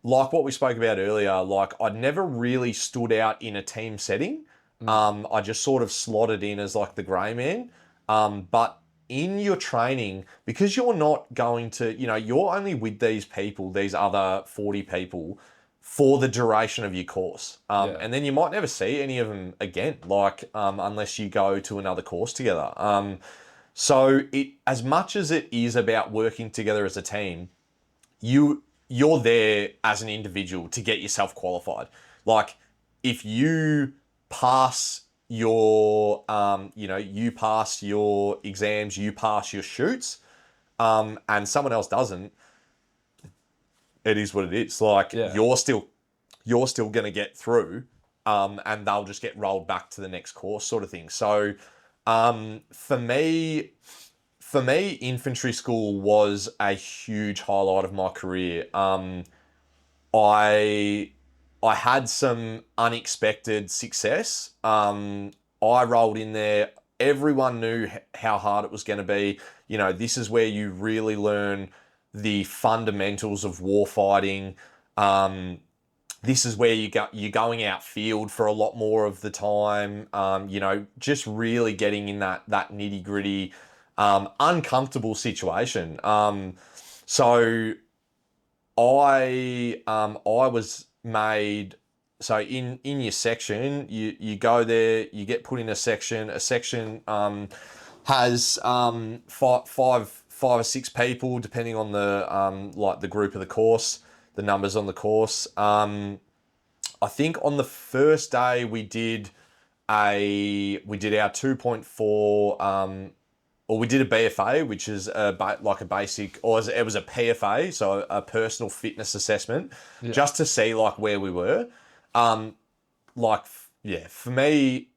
what we spoke about earlier, like I'd never really stood out in a team setting. I just sort of slotted in as like the grey man. But in your training, because you're not going to, you're only with these people, these other 40 people for the duration of your course. And then you might never see any of them again, like unless you go to another course together. So as much as it is about working together as a team, you're there as an individual to get yourself qualified. Like if you pass your, you pass your exams, you pass your shoots, and someone else doesn't, it is what it is. Like you're still going to get through, and they'll just get rolled back to the next course sort of thing. So, for me, infantry school was a huge highlight of my career. I had some unexpected success. I rolled in there. Everyone knew how hard it was going to be. This is where you really learn the fundamentals of warfighting. This is where you're going out field for a lot more of the time. Just really getting in that nitty gritty, uncomfortable situation. So I was made. So in your section, you go there, you get put in a section. has five or six people, depending on the like the group of the course, the numbers on the course. I think on the first day we did our 2.4, or we did a BFA, which is like a basic, or it was a PFA, so a personal fitness assessment, just to see like where we were. For me,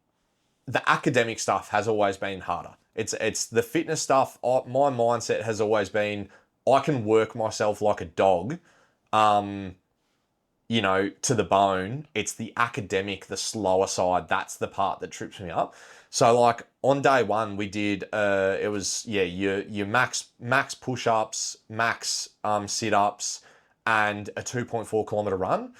the academic stuff has always been harder. It's the fitness stuff. My mindset has always been, I can work myself like a dog, to the bone. It's the academic, the slower side. That's the part that trips me up. So like on day one, we did, it was, your max push-ups, max sit-ups, and a 2.4 kilometer run.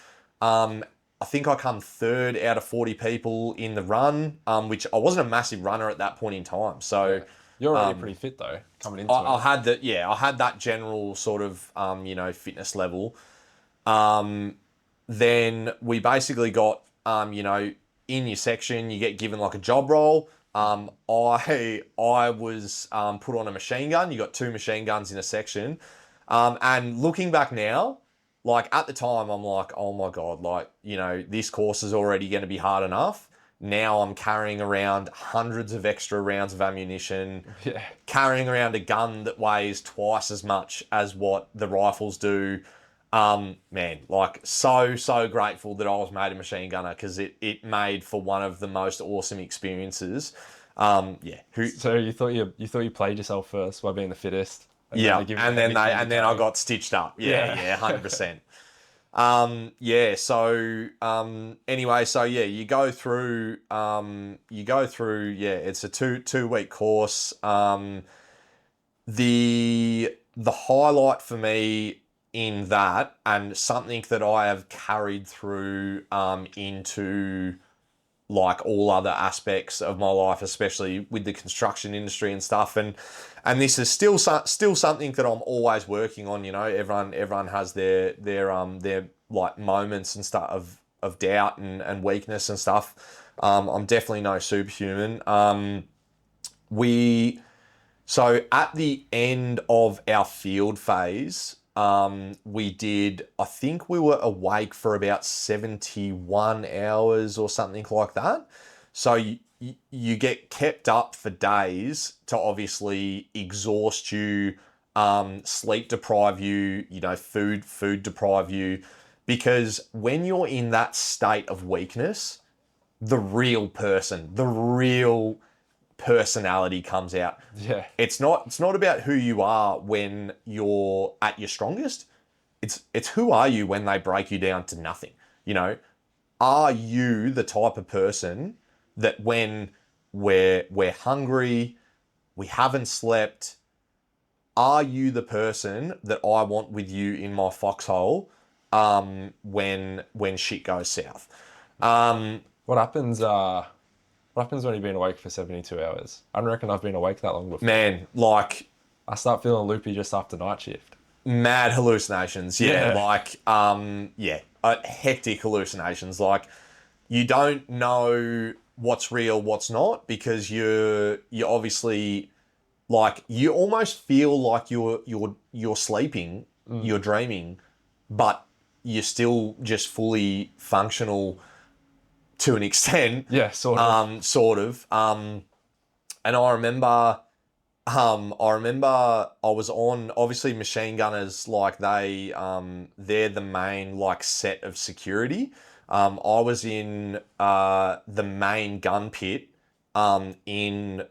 I think I come third out of 40 people in the run, which I wasn't a massive runner at that point in time. So you're already pretty fit though, coming into it. I had that general sort of, fitness level. Then we basically got, in your section, you get given like a job role. I was put on a machine gun. You got 2 machine guns in a section. And looking back now, like at the time, I'm like, oh my God, like, this course is already going to be hard enough. Now I'm carrying around hundreds of extra rounds of ammunition, carrying around a gun that weighs twice as much as what the rifles do. Man, like so grateful that I was made a machine gunner, because it made for one of the most awesome experiences. So you thought you played yourself first by being the fittest. And then I got stitched up. 100%. Anyway, so you go through, it's a 2 week course. The highlight for me in that, and something that I have carried through into like all other aspects of my life, especially with the construction industry and stuff, and this is still something that I'm always working on. Everyone has their like moments and stuff of doubt and weakness and stuff. I'm definitely no superhuman. So at the end of our field phase, I think we were awake for about 71 hours or something like that. So you get kept up for days to obviously exhaust you, sleep deprive you, food deprive you, because when you're in that state of weakness, the real personality comes out. Yeah. It's not about who you are when you're at your strongest. It's who are you when they break you down to nothing. Are you the type of person that when we're hungry, we haven't slept, are you the person that I want with you in my foxhole when shit goes south? What happens when you've been awake for 72 hours? I don't reckon I've been awake that long before. Man, like, I start feeling loopy just after night shift. Mad hallucinations. Hectic hallucinations. Like, you don't know what's real, what's not, because you're obviously, like, you almost feel like you're sleeping, you're dreaming, but you're still just fully functional to an extent. Yeah, sort of. And I remember I was on, obviously, machine gunners, like they're the main like set of security. I was in the main gun pit in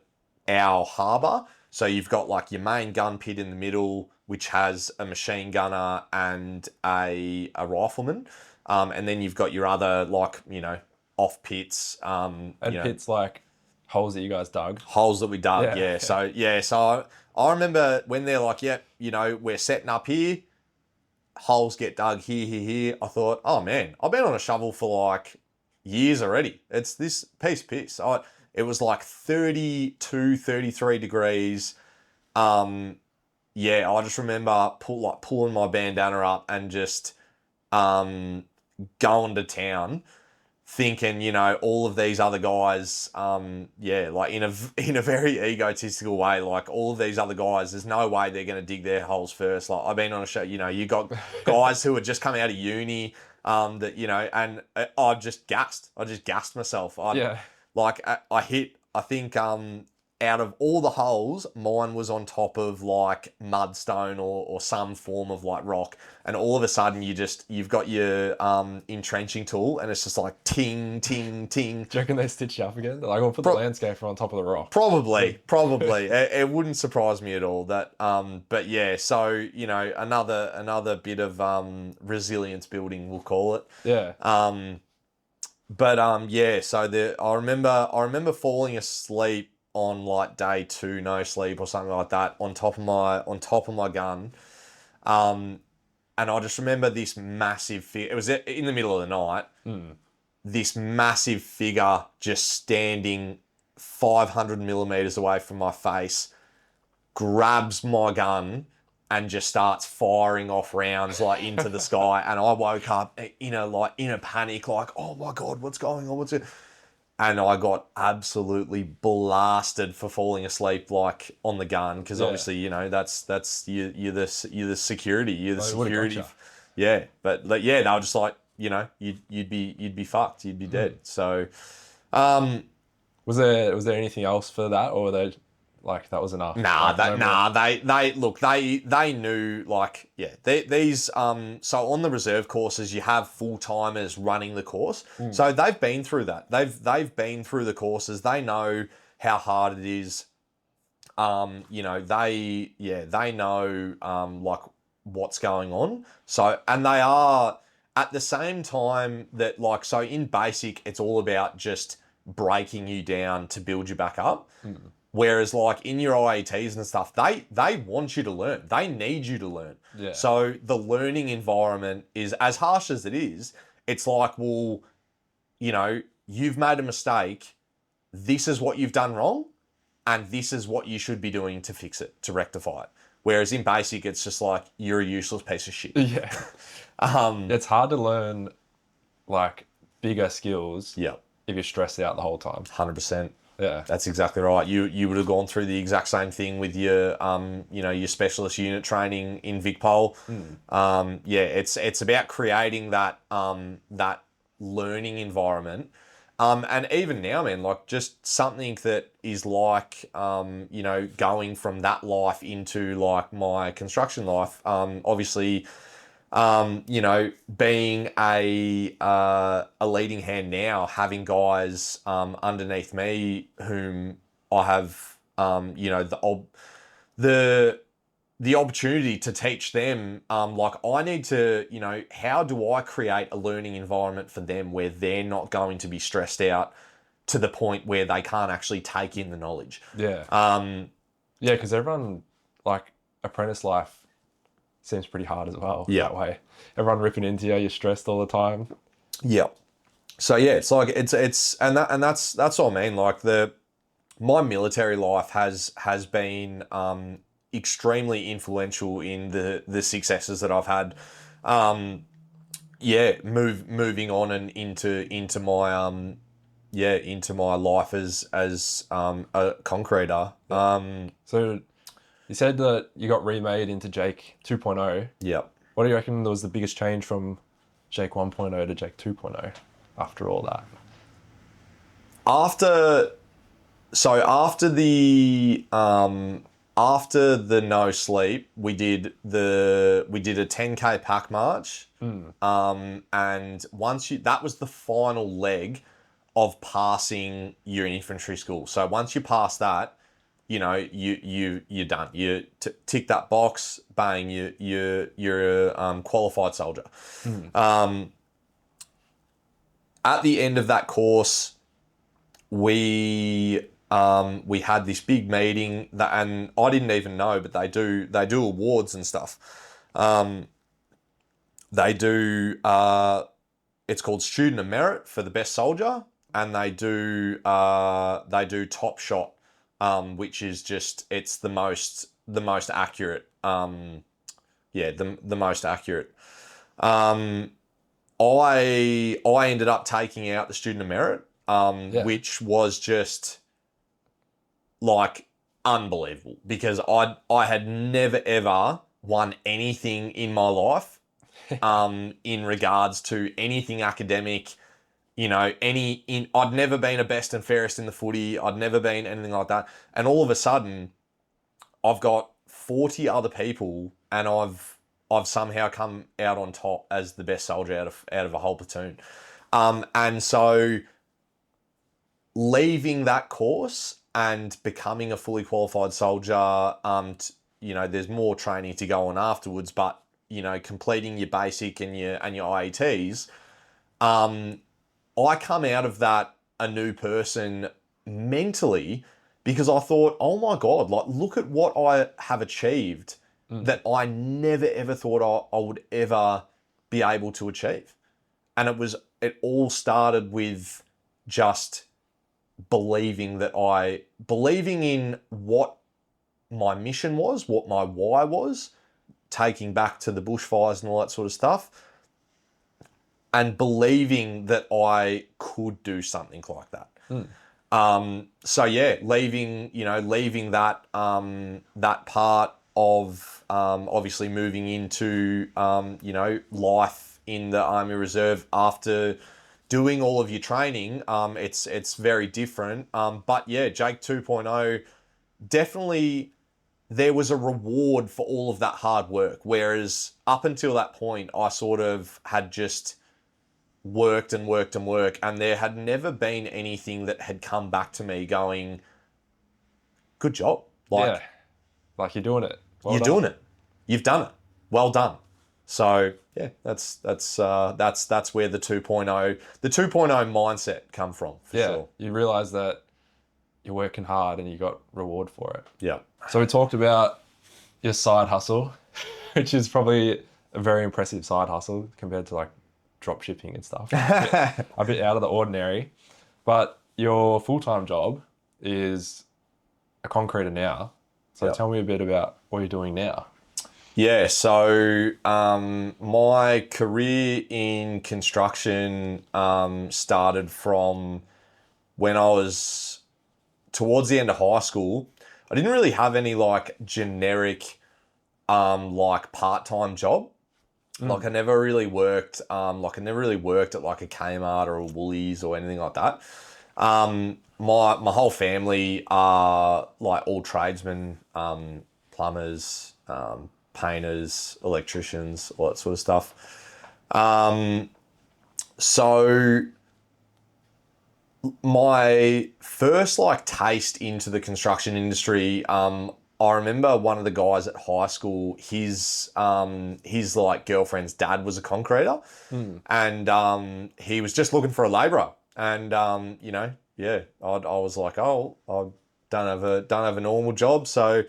our harbour. So you've got like your main gun pit in the middle, which has a machine gunner and a rifleman. And then you've got your other, like, off pits. Pits like holes that you guys dug. Holes that we dug, yeah. So I remember when they're like, yep, we're setting up here, holes get dug here. I thought, oh man, I've been on a shovel for like years already. It's this piss. It was like 32, 33 degrees. I just remember pulling my bandana up and just going to town thinking, you know, all of these other guys, like in a very egotistical way, like all of these other guys, there's no way they're going to dig their holes first. Like I've been on a show, you know, you got guys who are just coming out of uni, that, you know, and I just gassed myself. Yeah. I think, out of all the holes, mine was on top of like mudstone or some form of like rock, and all of a sudden you've got your entrenching tool, and it's just like ting ting ting. Do you reckon they stitch you up again? They're like, we'll put the landscaper on top of the rock. Probably. It wouldn't surprise me at all. That, but yeah. So you know, another bit of resilience building, we'll call it. Yeah. Yeah. So I remember falling asleep on like day 2, no sleep or something like that, on top of my gun, and I just remember this massive figure. It was in the middle of the night. This massive figure just standing 500 millimeters away from my face, grabs my gun and just starts firing off rounds like into the sky. And I woke up in a panic, like, oh my God, what's going on? And I got absolutely blasted for falling asleep like on the gun, because obviously, you know, that's you're the security, yeah. But yeah, they were just like, you know, you'd be fucked, you'd be dead. So, was there anything else for that, or were they like that was enough? They knew, like, yeah, these so on the reserve courses you have full-timers running the course. So they've been through that. They've been through the courses. They know how hard it is. You know, they know like what's going on. So, and they are at the same time that, like, so in basic it's all about just breaking you down to build you back up. Whereas like in your IETs and stuff, they want you to learn. They need you to learn. Yeah. So the learning environment is, as harsh as it is, it's like, well, you know, you've made a mistake. This is what you've done wrong, and this is what you should be doing to fix it, to rectify it. Whereas in basic, it's just like, you're a useless piece of shit. Yeah. It's hard to learn like bigger skills. Yeah. If you're stressed out the whole time. 100%. Yeah, that's exactly right. You would have gone through the exact same thing with your you know, your specialist unit training in VicPol. Yeah, it's about creating that that learning environment. And even now, man, like just something that is like, you know, going from that life into like my construction life. Obviously, you know, being a leading hand now, having guys underneath me whom I have, you know, the opportunity to teach them. Like I need to, you know, how do I create a learning environment for them where they're not going to be stressed out to the point where they can't actually take in the knowledge. Yeah. Yeah, because everyone, like, apprentice life seems pretty hard as well. Yeah. That way, everyone ripping into you, you're stressed all the time. Yeah. So yeah, it's like that's what I mean. Like my military life has been extremely influential in the successes that I've had. Moving on and into my into my life as a concreter. So you said that you got remade into Jake 2.0. Yeah. What do you reckon was the biggest change from Jake 1.0 to Jake 2.0 after all that? After the no sleep, we did a 10K pack march. And that was the final leg of passing your infantry school. So once you pass that, you know, you're done. You tick that box, bang, you're a qualified soldier. At the end of that course, we had this big meeting and I didn't even know, but they do awards and stuff. They do it's called Student of Merit for the best soldier, and they do Top Shot, which is just, it's the most accurate. The most accurate. I ended up taking out the student of merit, Yeah. which was just like unbelievable because I had never ever won anything in my life, in regards to anything academic. I'd never been a best and fairest in the footy. I'd never been anything like that. And all of a sudden, I've got 40 other people, and I've somehow come out on top as the best soldier out of a whole platoon. And so leaving that course and becoming a fully qualified soldier, there's more training to go on afterwards, but completing your basic and your IETs, I come out of that a new person mentally because I thought, oh my God, like look at what I have achieved that I never ever thought I would ever be able to achieve. And it all started with just believing in what my mission was, what my why was, taking back to the bushfires and all that sort of stuff, and believing that I could do something like that. So yeah, leaving that that part of obviously moving into life in the Army Reserve after doing all of your training, it's very different. But yeah, Jake 2.0, definitely there was a reward for all of that hard work. Whereas up until that point, I sort of had just worked and worked and worked, and there had never been anything that had come back to me going, good job. Yeah. Like you're doing it. Well You're done. doing it. You've done it. Well done. So yeah, that's where the 2.0 mindset come from for sure. You realize that you're working hard and you got reward for it. Yeah. So we talked about your side hustle, which is probably a very impressive side hustle compared to like drop shipping and stuff. A bit out of the ordinary. But your full-time job is a concreter now. So Yep. tell me a bit about what you're doing now. Yeah, so my career in construction started from when I was towards the end of high school. I didn't really have any like generic like part-time job. Like I never really worked at like a Kmart or a Woolies or anything like that. My whole family are like all tradesmen, plumbers, painters, electricians, all that sort of stuff. So my first like taste into the construction industry, I remember one of the guys at high school, his like girlfriend's dad was a concreter, and he was just looking for a labourer, and I was like, oh, I don't have a normal job, so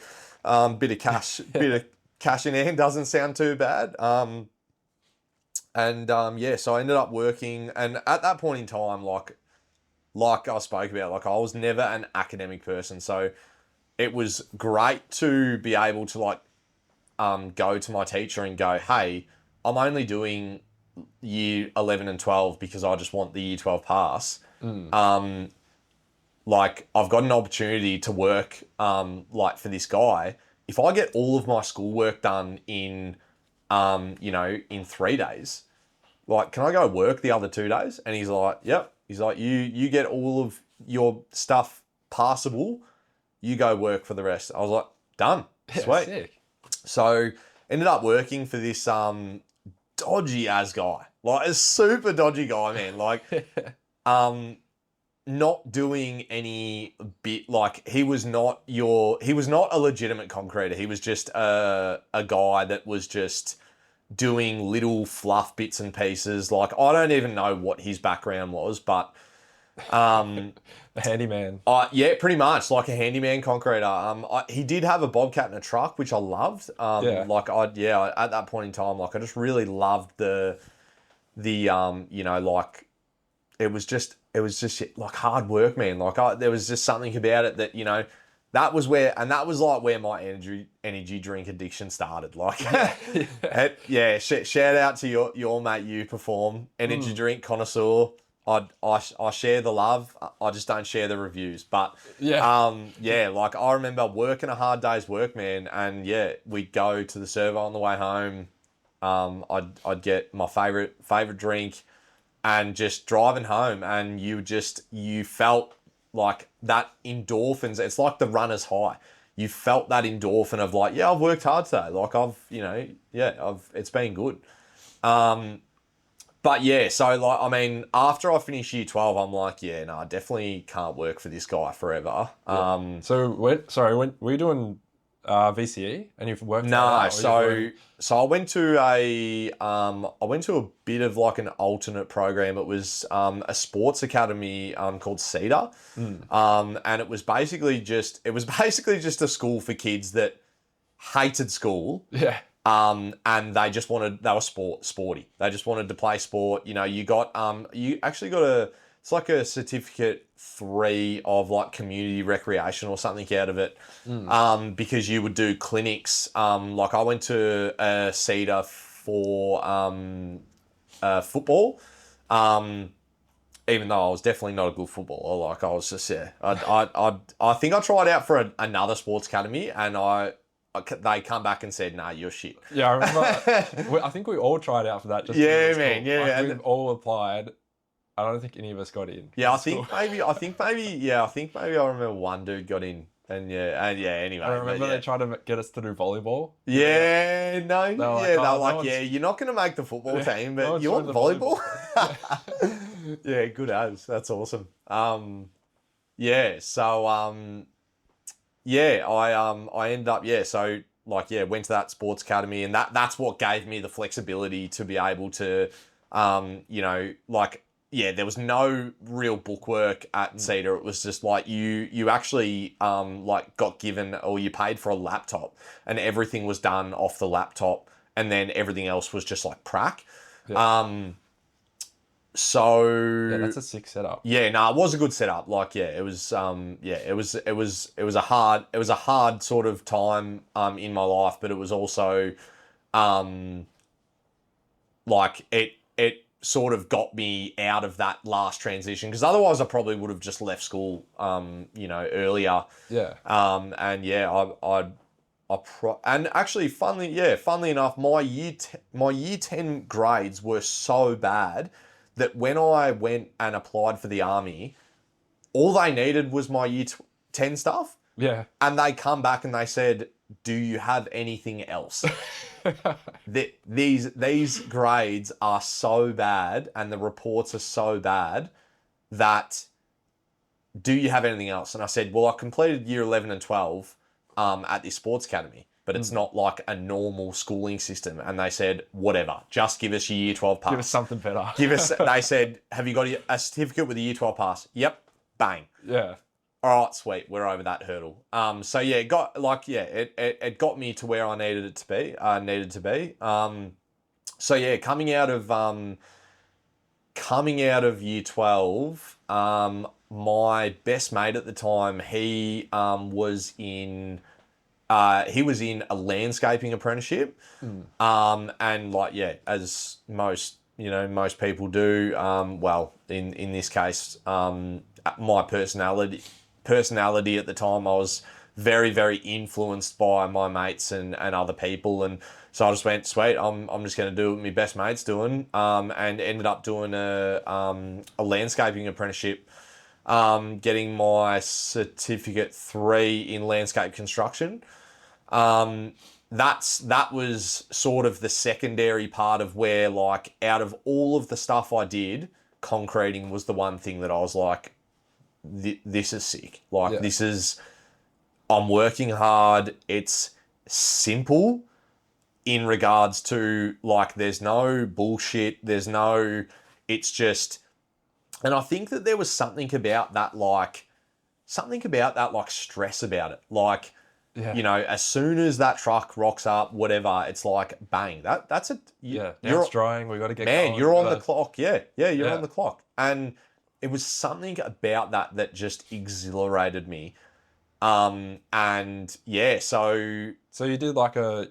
bit of cash in hand doesn't sound too bad. So I ended up working, and at that point in time, like I spoke about, like I was never an academic person, so it was great to be able to like go to my teacher and go, hey, I'm only doing year 11 and 12 because I just want the year 12 pass. Like I've got an opportunity to work like for this guy. If I get all of my schoolwork done in 3 days, like, can I go work the other 2 days? And he's like, yep. He's like, you get all of your stuff passable, you go work for the rest. I was like, done. Yeah, Sweet. sick. So ended up working for this dodgy as guy. Like a super dodgy guy, man. Like not doing any bit, like he was not a legitimate concreter. He was just a guy that was just doing little fluff bits and pieces. Like I don't even know what his background was, but A handyman. yeah, pretty much like a handyman concreter. He did have a Bobcat and a truck, which I loved. Yeah. At that point in time, like I just really loved the like it was just like hard work, man. Like there was just something about it that that was where, and that was like where my energy drink addiction started. Like, shout out to your mate, you perform energy drink connoisseur. I share the love. I just don't share the reviews. But like I remember working a hard day's work, man, and we'd go to the servo on the way home. I'd get my favorite drink, and just driving home, and you felt like that endorphins. It's like the runner's high. You felt that endorphin of like, I've worked hard today. Like it's been good. But so like, I mean, after I finished year 12, I'm like, I definitely can't work for this guy forever. So were you doing VCE and you've worked? No, so I went to a bit of like an alternate program. It was a sports academy called Cedar, and it was basically just a school for kids that hated school. Yeah. And they were sporty. They just wanted to play sport. You actually got it's like a certificate 3 of like community recreation or something out of it. Because you would do clinics. Like I went to Cedar for football. Even though I was definitely not a good footballer. Like I was just, I think I tried out for another sports academy, and they come back and said, "Nah, you're shit." Yeah, I remember. I think we all tried out for that. Just man. Cool. Yeah, we've all applied. I don't think any of us got in. Yeah, I think maybe I remember one dude got in, and anyway. I remember they tried to get us to do volleyball. Yeah, no, they were like, you're not going to make the football team, but you want volleyball? Yeah, good as. That's awesome. I ended up, went to that sports academy, and that's what gave me the flexibility to be able to, there was no real bookwork at Cedar. It was just like you actually got given, or you paid for a laptop, and everything was done off the laptop, and then everything else was just like prac. Yeah. So that's a sick setup. Yeah, no, it was a good setup. Like, it was a hard sort of time in my life, but it was also it sort of got me out of that last transition, because otherwise I probably would have just left school earlier. Yeah. And actually, funnily enough, my year 10 grades were so bad that when I went and applied for the army, all they needed was my year 10 stuff. Yeah. And they come back and they said, "Do you have anything else?" These grades are so bad, and the reports are so bad, that, "Do you have anything else?" And I said, "Well, I completed year 11 and 12 at this sports academy, but it's not like a normal schooling system." And they said, "Whatever, just give us your year 12 pass. Give us something better." They said, "Have you got a certificate with a year 12 pass?" Yep. Bang. Yeah. All right, sweet. We're over that hurdle. It got me to where I needed it to be. Coming out of year 12, my best mate at the time, he was in a landscaping apprenticeship. As most people do, in this case, my personality at the time, I was very, very influenced by my mates and other people, and so I just went, sweet, I'm just going to do what my best mate's doing, and ended up doing a landscaping apprenticeship, getting my certificate 3 in landscape construction. That was sort of the secondary part of where, like, out of all of the stuff I did, concreting was the one thing that I was like, this is sick. Like, I'm working hard. It's simple in regards to, like, there's no bullshit. It's just, and I think that there was something about that, stress about it. Like, as soon as that truck rocks up, whatever, it's like, bang, that's it. Now it's drying. We got to get going. You're on the clock. You're on the clock. And it was something about that just exhilarated me. And yeah, so So you did like a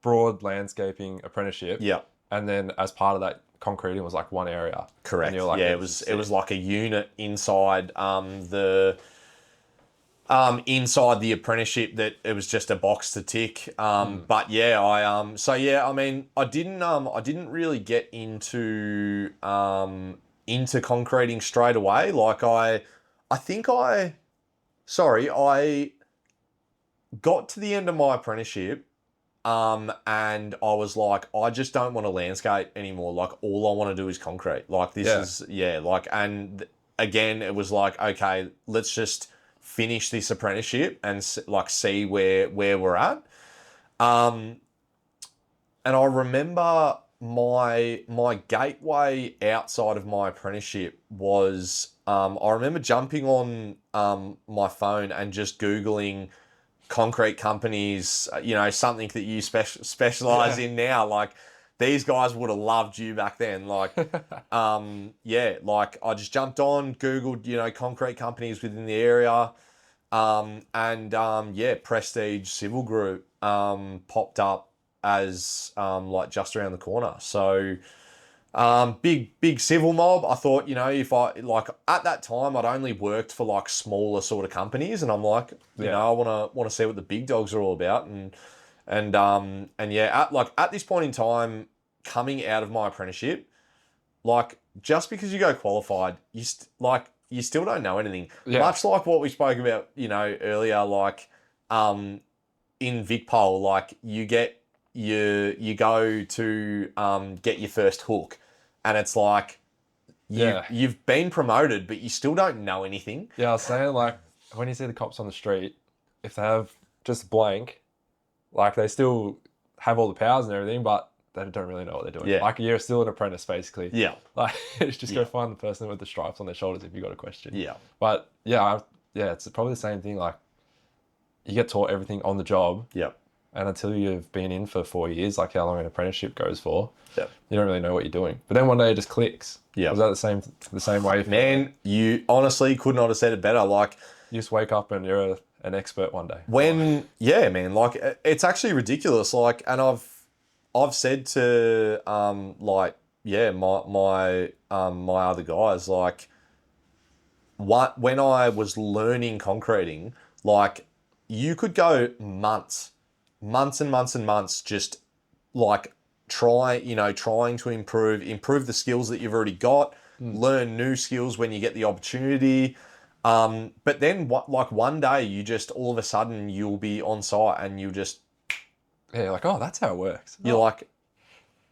broad landscaping apprenticeship. yeah, And then as part of that, concreting was like one area. correct. And you're like, Yeah, this is it was sick. like a unit inside the inside the apprenticeship that it was just a box to tick. But yeah, so yeah, I mean, I didn't really get into concreting straight away. Like I think I got to the end of my apprenticeship. And I was like, I just don't want to landscape anymore. Like, all I want to do is concrete. Like, this Yeah. is, yeah, like, and again, it was like, okay, let's just finish this apprenticeship and like see where we're at. Um, and I remember my gateway outside of my apprenticeship was, I remember jumping on my phone and just Googling concrete companies, something that you specialize in now. Like, these guys would have loved you back then. Like, yeah, like I just jumped on, Googled, concrete companies within the area. Yeah, Prestige Civil Group popped up as like just around the corner. So big civil mob. I thought, if I like at that time I'd only worked for like smaller sort of companies, and I'm like, I wanna see what the big dogs are all about, and yeah, at this point in time, coming out of my apprenticeship, like just because you go qualified, you still don't know anything. Yeah. Much like what we spoke about, earlier, like in VicPol, like you go to get your first hook, and it's like you've been promoted, but you still don't know anything. Yeah, I was saying, like, when you see the cops on the street, if they have just blank, like, they still have all the powers and everything, but they don't really know what they're doing. Yeah. Like, you're still an apprentice, basically. Yeah. Like, just go find the person with the stripes on their shoulders if you got a question. Yeah. But, it's probably the same thing. Like, you get taught everything on the job. Yeah. And until you've been in for 4 years, like how long an apprenticeship goes for, Yeah. you don't really know what you're doing. But then one day it just clicks. Yeah. Was that the same way? Man, you honestly could not have said it better. Like, You just wake up and you're an expert one day. yeah, man, like it's actually ridiculous. Like, and I've said to my other guys, like, when I was learning concreting, like, you could go months and months and months just like trying to improve the skills that you've already got, learn new skills when you get the opportunity. But then one day you just, all of a sudden you'll be on site and you just, Yeah, like, oh, that's how it works. you're like,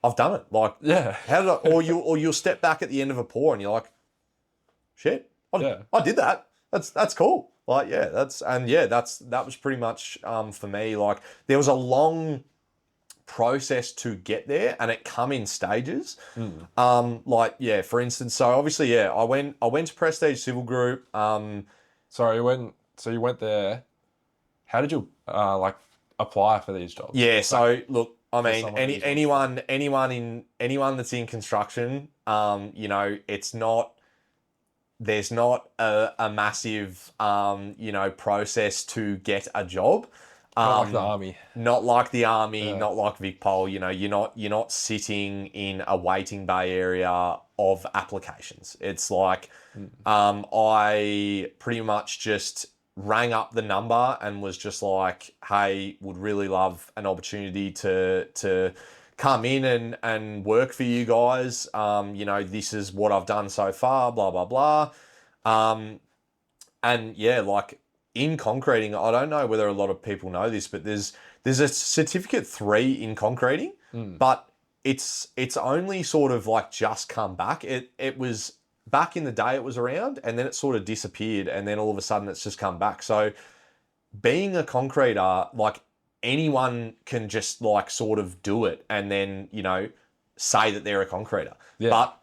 I've done it. Like, Yeah. how did I, or you'll step back at the end of a pour and you're like, shit, I did that. That's cool. Like, yeah, that was pretty much, for me. Like, there was a long process to get there, and it come in stages. For instance, so obviously, yeah, I went to Prestige Civil Group. So you went there. How did you apply for these jobs? Yeah, so look, I mean, someone anyone that's in construction, it's not, there's not a massive process to get a job. Not like the army. Not like the army, Yeah. not like VicPol. You're not sitting in a waiting bay area of applications. It's like I pretty much just rang up the number and was just like, hey, would really love an opportunity to come in and work for you guys. This is what I've done so far, blah, blah, blah. And yeah, like, in concreting, I don't know whether a lot of people know this, but there's a certificate 3 in concreting, but it's only sort of like just come back. It was back in the day, it was around, and then it sort of disappeared, and then all of a sudden it's just come back. So being a concreter, like, anyone can just like sort of do it and then, say that they're a concreter. Yeah. But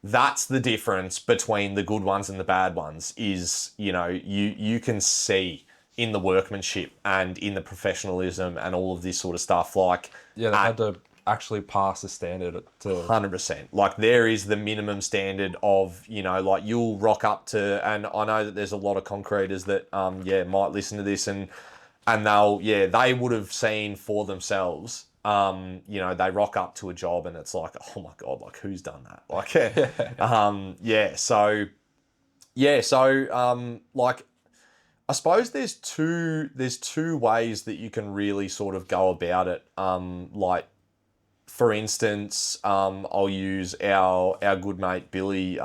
that's the difference between the good ones and the bad ones is, you can see in the workmanship and in the professionalism and all of this sort of stuff. Like, Yeah, they had to actually pass the standard to... 100%. Like there is the minimum standard of, you know, like you'll rock up to, and I know that there's a lot of concreters that, might listen to this and they would have seen for themselves, they rock up to a job and it's like, oh my God, like who's done that? Like, like, I suppose there's two ways that you can really sort of go about it. Like, for instance, I'll use our good mate Billy,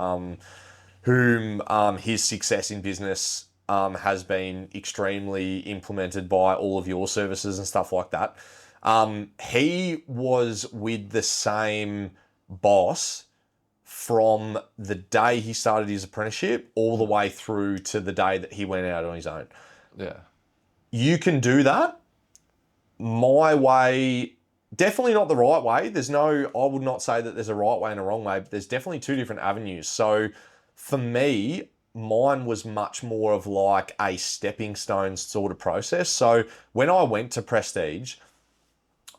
whom his success in business has been extremely implemented by all of your services and stuff like that. He was with the same boss from the day he started his apprenticeship all the way through to the day that he went out on his own. Yeah. You can do that. My way, definitely not the right way. I would not say that there's a right way and a wrong way, but there's definitely two different avenues. So for me, mine was much more of like a stepping stone sort of process. So when I went to Prestige,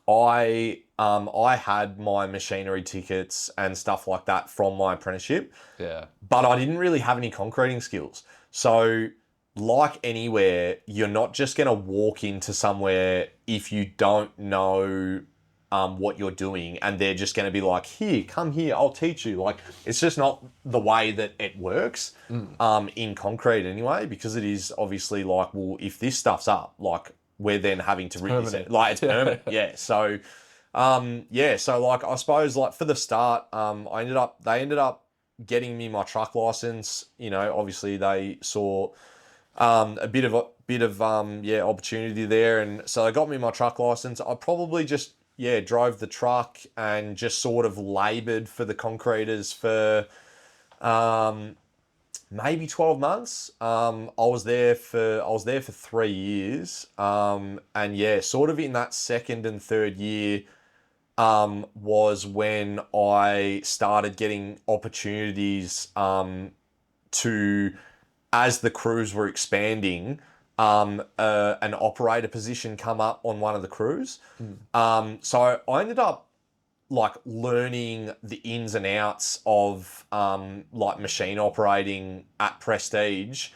I had my machinery tickets and stuff like that from my apprenticeship. Yeah. But I didn't really have any concreting skills. So like anywhere, you're not just going to walk into somewhere if you don't know what you're doing and they're just going to be like, here, come here, I'll teach you. Like, it's just not the way that it works in concrete anyway, because it is obviously like, well, if this stuff's up, like, we're then having to rip this, like it's permanent. Yeah. So, so like, I suppose like for the start, they ended up getting me my truck license. You know, obviously they saw, a bit of opportunity there. And so they got me my truck license. I probably just, drove the truck and just sort of labored for the concreters for, maybe 12 months. I was there for 3 years. Sort of in that second and third year, was when I started getting opportunities, as the crews were expanding, an operator position come up on one of the crews. So I ended up like learning the ins and outs of like machine operating at Prestige,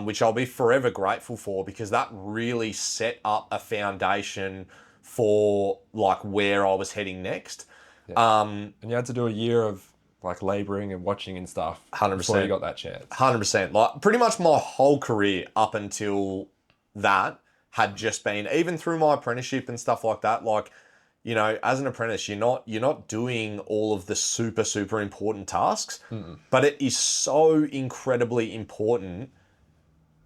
which I'll be forever grateful for, because that really set up a foundation for like where I was heading next. Yeah. And you had to do a year of like labouring and watching and stuff 100%. Before you got that chance. 100%. Like pretty much my whole career up until that had just been, even through my apprenticeship and stuff like that, like, you know, as an apprentice, you're not doing all of the super, super important tasks, but it is so incredibly important.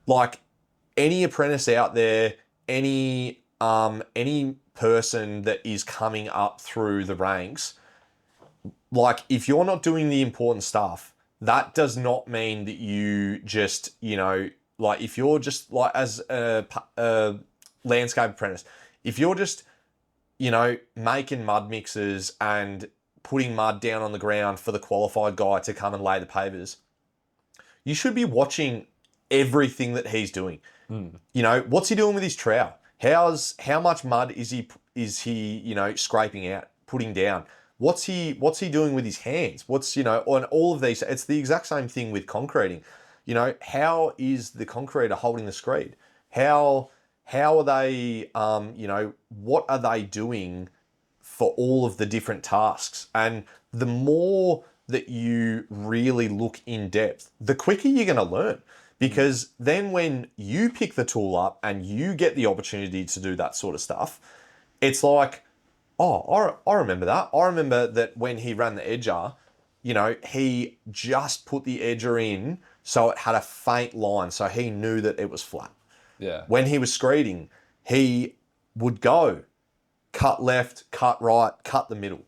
Like any apprentice out there, any person that is coming up through the ranks, like if you're not doing the important stuff, that does not mean that you just, you know, like if you're just like as a landscape apprentice, if you're just, you know, making mud mixes and putting mud down on the ground for the qualified guy to come and lay the pavers, you should be watching everything that he's doing. You know, what's he doing with his trowel? How much mud is he, you know, scraping out, putting down? What's he doing with his hands? What's, you know, on all of these, it's the exact same thing with concreting. You know, how is the concreter holding the screed? How are they, you know, what are they doing for all of the different tasks? And the more that you really look in depth, the quicker you're going to learn. Because then when you pick the tool up and you get the opportunity to do that sort of stuff, it's like, oh, I remember that. I remember that when he ran the edger, you know, he just put the edger in so it had a faint line, so he knew that it was flat. Yeah. When he was screeding, he would go cut left, cut right, cut the middle.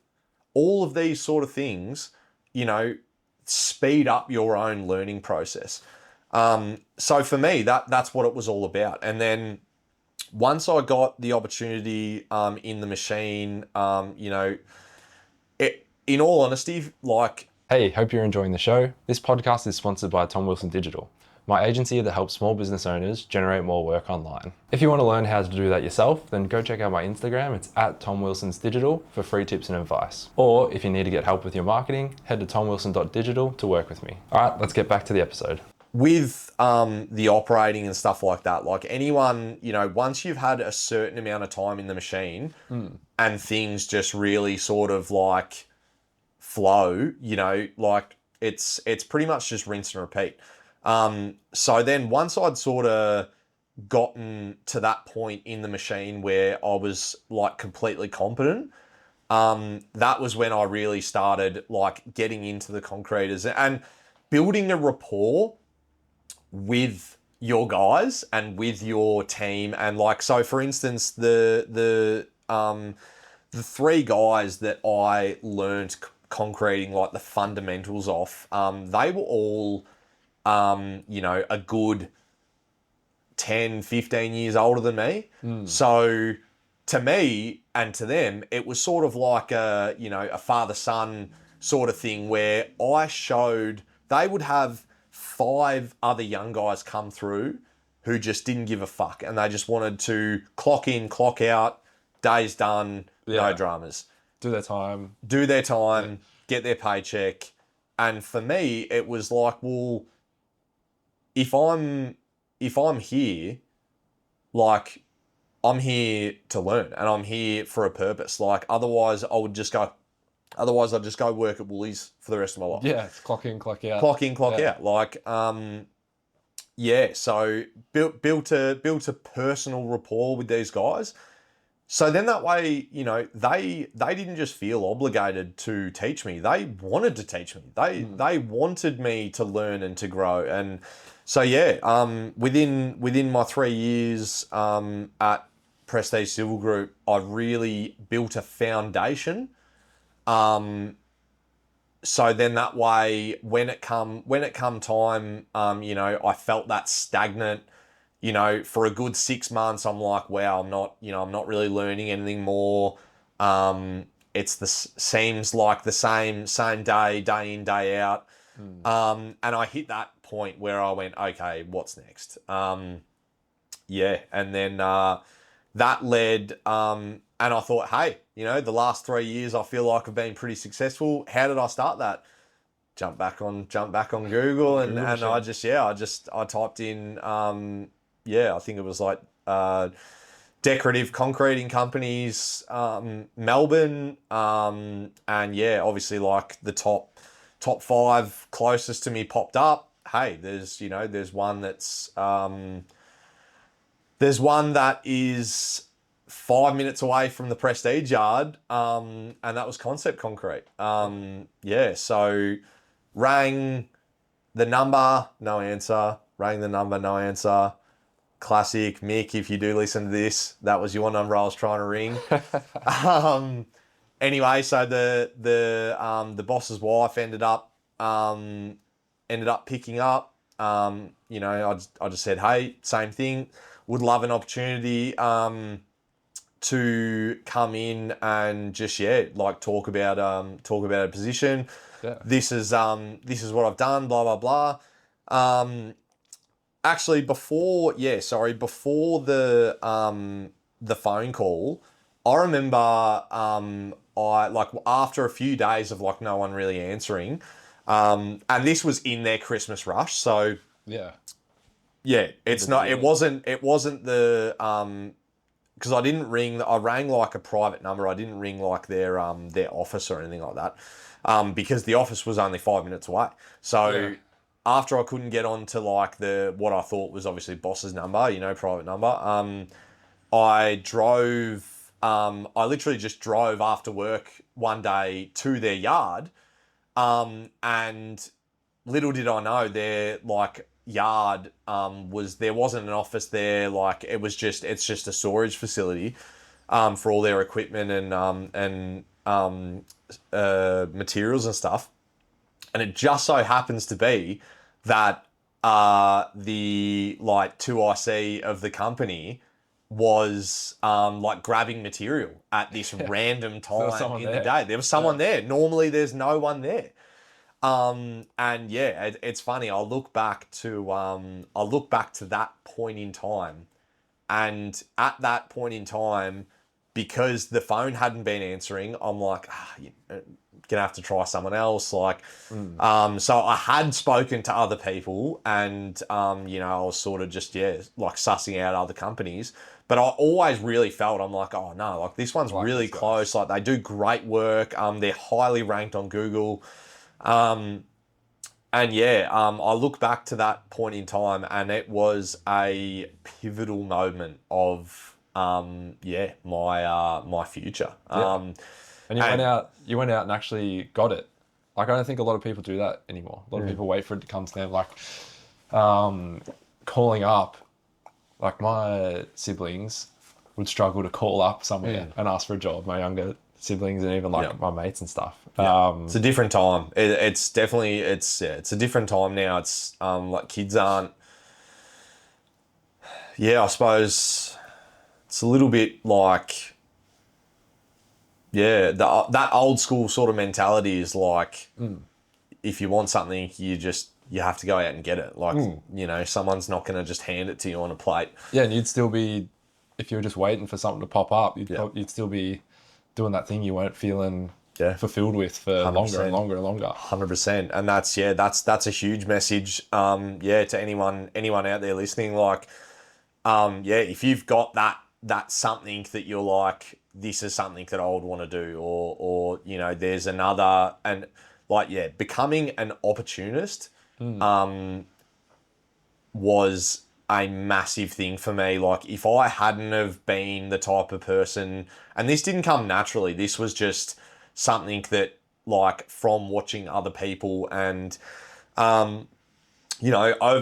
All of these sort of things, you know, speed up your own learning process. So for me, that's what it was all about. And then once I got the opportunity in the machine, you know, in all honesty, like... Hey, hope you're enjoying the show. This podcast is sponsored by Tom Wilson Digital. my agency that helps small business owners generate more work online. If you want to learn how to do that yourself, then go check out my Instagram. It's at Tom Wilson's Digital for free tips and advice. Or if you need to get help with your marketing, head to tomwilson.digital to work with me. All right, let's get back to the episode. With the operating and stuff like that, like anyone, once you've had a certain amount of time in the machine and things just really sort of like flow, like it's pretty much just rinse and repeat. So then once I'd sort of gotten to that point in the machine where I was like completely competent, that was when I really started like getting into the concreters and building a rapport with your guys and with your team. And like, so for instance, the three guys that I learned concreting like the fundamentals off, they were all a good 10, 15 years older than me. So to me and to them, it was sort of like a father-son sort of thing where they would have 5 other young guys come through who just didn't give a fuck and they just wanted to clock in, clock out, day's done, no dramas. Do their time. Get their paycheck. And for me, it was like, well, if I'm here, like I'm here to learn and I'm here for a purpose. Like otherwise I'd just go work at Woolies for the rest of my life. Yeah, it's clock in, clock out. Clock in, clock out. Like so built a personal rapport with these guys. So then that way, they didn't just feel obligated to teach me. They wanted to teach me. They wanted me to learn and to grow. And so within my 3 years at Prestige Civil Group, I really built a foundation. So then that way, when it come time, I felt that stagnant. For a good 6 months, I'm like, wow, I'm not really learning anything more. Seems like the same day in, day out. And I hit that point where I went, okay, what's next? And then that led, and I thought, hey, the last 3 years I feel like I've been pretty successful. How did I start that? Jump back on Google and I typed in, I think it was like decorative concreting companies, Melbourne, and obviously like the top 5 closest to me popped up. Hey, there's one that is 5 minutes away from the Prestige Yard, and that was Concept Concrete. So rang the number, no answer. Rang the number, no answer. Classic. Mick, if you do listen to this, that was your number I was trying to ring. Anyway, so the boss's wife ended up picking up. I just said, hey, same thing. Would love an opportunity to come in and just talk about a position. Yeah. This is what I've done. Blah blah blah. Actually, before the phone call, I remember after a few days of like no one really answering, and this was in their Christmas rush, so it wasn't the because I didn't ring. I rang like a private number. I didn't ring like their office or anything like that, because the office was only 5 minutes away. So. Yeah. After I couldn't get on to like what I thought was obviously boss's number, private number, I literally just drove after work one day to their yard, and little did I know their like yard there wasn't an office there, like it's just a storage facility for all their equipment and materials and stuff. And it just so happens to be that the like 2IC of the company was like grabbing material at this random time in the day. There was someone there. Normally there's no one there. And yeah, it's funny. I look back to that point in time, and at that point in time, because the phone hadn't been answering, I'm like, you're gonna have to try someone else. Like, so I had spoken to other people, and I was sort of just like sussing out other companies. But I always really felt, I'm like, oh no, like this one's really close. Like they do great work. They're highly ranked on Google. And yeah, I look back to that point in time, and it was a pivotal moment of my future. And you went out and actually got it. Like, I don't think a lot of people do that anymore. A lot of people wait for it to come to them. Like, calling up, like my siblings would struggle to call up somewhere and ask for a job. My younger siblings and even like my mates and stuff. It's a different time. It's definitely, it's a different time now. It's like kids aren't, I suppose it's a little bit like, that old school sort of mentality is like, if you want something, you have to go out and get it. Like, someone's not going to just hand it to you on a plate. Yeah, and you'd still be, if you were just waiting for something to pop up, you'd still be doing that thing you weren't feeling fulfilled with for 100%. Longer and longer and longer. 100%. And that's a huge message. To anyone out there listening, like, if you've got that something that you're like, this is something that I would want to do, or there's another, and like, becoming an opportunist was a massive thing for me. Like, if I hadn't have been the type of person, and this didn't come naturally, this was just something that, like, from watching other people and, over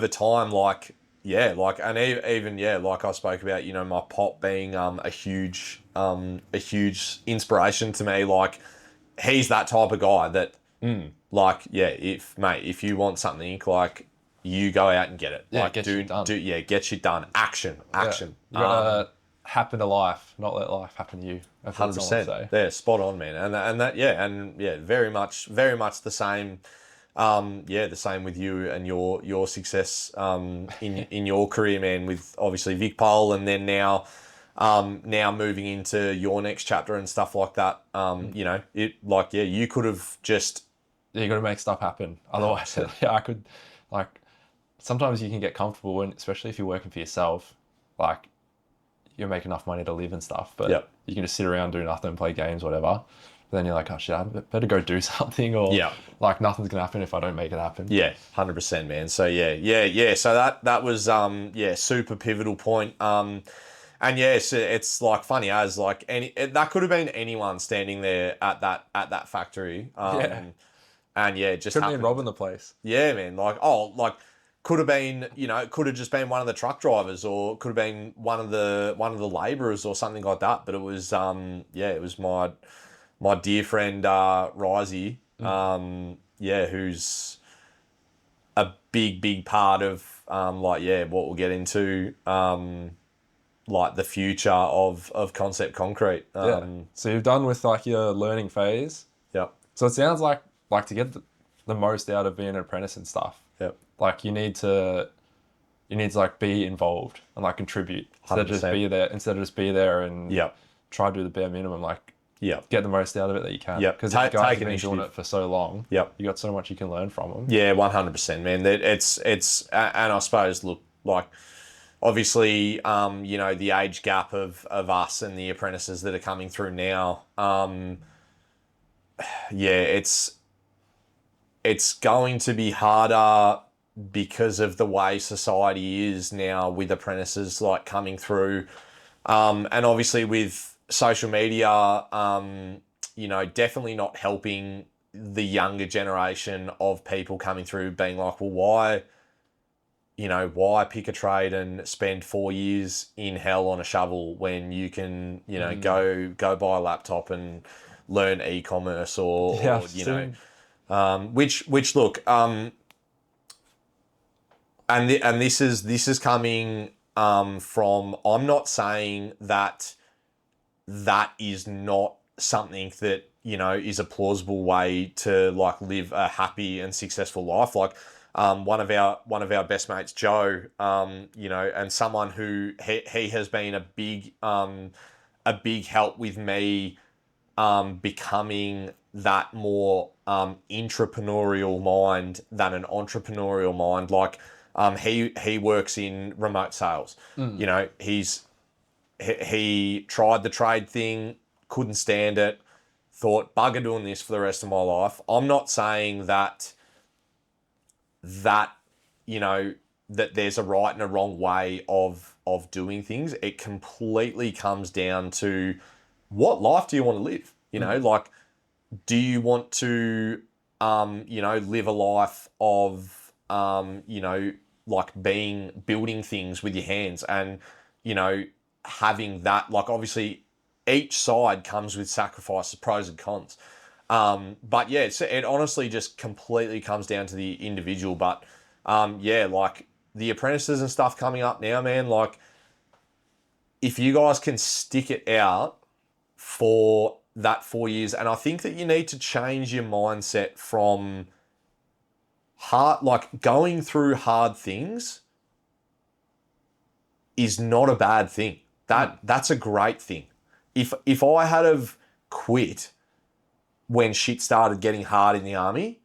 time, like, and even, like I spoke about, my pop being a huge inspiration to me. Like, he's that type of guy that, like, if you want something, like, you go out and get it. Yeah, like, get shit done. Get shit done. Action. You gotta happen to life, not let life happen to you. 100%. Yeah, spot on, man. And that, very much the same. The same with you and your success in your career, man. With obviously Vic Pole, and then now moving into your next chapter and stuff like that. You could have just. Yeah, you got to make stuff happen. Otherwise, I could, like, sometimes you can get comfortable, and especially if you're working for yourself, like, you make enough money to live and stuff, but you can just sit around, do nothing, play games, whatever. But then you're like, oh shit, I better go do something, or like, nothing's gonna happen if I don't make it happen. Yeah, 100%, man. So So that was super pivotal point. And it's like funny as like that could have been anyone standing there at that factory. And just could have been robbing the place. Yeah, man. Like, could have been, could have just been one of the truck drivers, or could have been one of the labourers or something like that. But it was it was my dear friend Risey, who's a big part of what we'll get into, like, the future of Concept Concrete. So you've done with, like, your learning phase. Yep. So it sounds like to get the most out of being an apprentice and stuff. Yep. Like, you need to like be involved and, like, contribute instead of just be there and try to do the bare minimum. Like, get the most out of it that you can. Because if guys have been doing it for so long, you got so much you can learn from them. Yeah, 100%, man. It's and I suppose, look, like, obviously, the age gap of us and the apprentices that are coming through now, it's going to be harder because of the way society is now, with apprentices, like, coming through. And obviously with social media, definitely not helping the younger generation of people coming through, being like, well, why pick a trade and spend 4 years in hell on a shovel when you can, go buy a laptop and learn e-commerce or which look, and this is coming from, I'm not saying that is not something that is a plausible way to like live a happy and successful life. Like one of our best mates, Joe, and someone who he has been a big help with me becoming that more intrapreneurial mind than an entrepreneurial mind. Like he works in remote sales. He tried the trade thing, couldn't stand it, thought bugger doing this for the rest of my life. I'm not saying that that there's a right and a wrong way of doing things. It completely comes down to what life do you want to live? Like, do you want to, live a life of, like building things with your hands and, having that, like, obviously each side comes with sacrifices, pros and cons. But yeah, it honestly just completely comes down to the individual. But, like the apprentices and stuff coming up now, man, like if you guys can stick it out for that 4 years, and I think that you need to change your mindset from like going through hard things is not a bad thing. That's a great thing. If I had have quit when shit started getting hard in the army,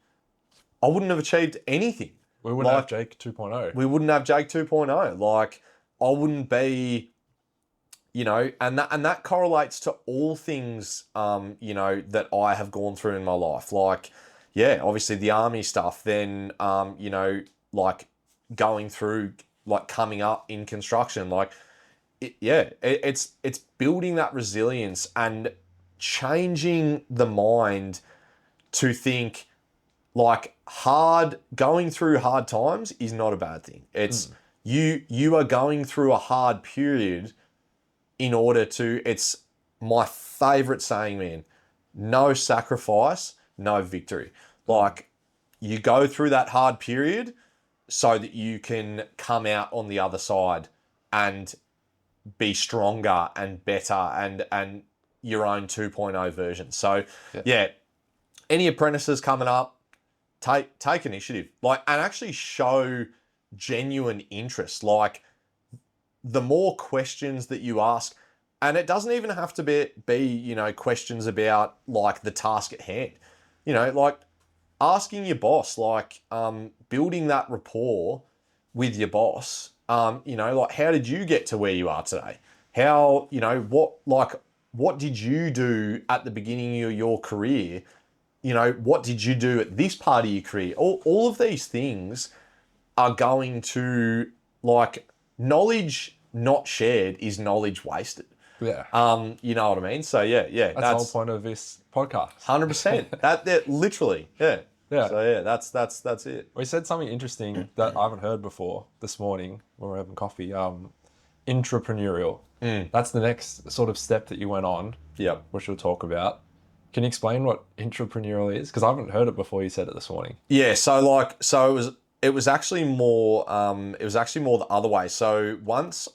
I wouldn't have achieved anything. We wouldn't have Jake 2.0. We wouldn't have Jake 2.0. Like, I wouldn't be, and that correlates to all things, that I have gone through in my life. Like, yeah, obviously the army stuff, then, like going through, like coming up in construction, like, it's building that resilience and changing the mind to think like going through hard times is not a bad thing. It's you are going through a hard period in order to, it's my favorite saying, man, no sacrifice, no victory. Like, you go through that hard period so that you can come out on the other side and be stronger and better and your own 2.0 version. So yeah, any apprentices coming up, take initiative, like, and actually show genuine interest. Like, the more questions that you ask, and it doesn't even have to be questions about like the task at hand, like asking your boss, like building that rapport with your boss, like, how did you get to where you are today? How, what did you do at the beginning of your career? What did you do at this part of your career? All of these things are going to, like, knowledge not shared is knowledge wasted. Yeah. You know what I mean? So yeah. That's the whole point of this podcast. 100%. That literally, yeah. Yeah. So yeah, that's it. We said something interesting that I haven't heard before this morning when we were having coffee. Intrapreneurial. That's the next sort of step that you went on. Yeah. Which we'll talk about. Can you explain what intrapreneurial is? Because I haven't heard it before you said it this morning. Yeah. So it was actually more the other way. So once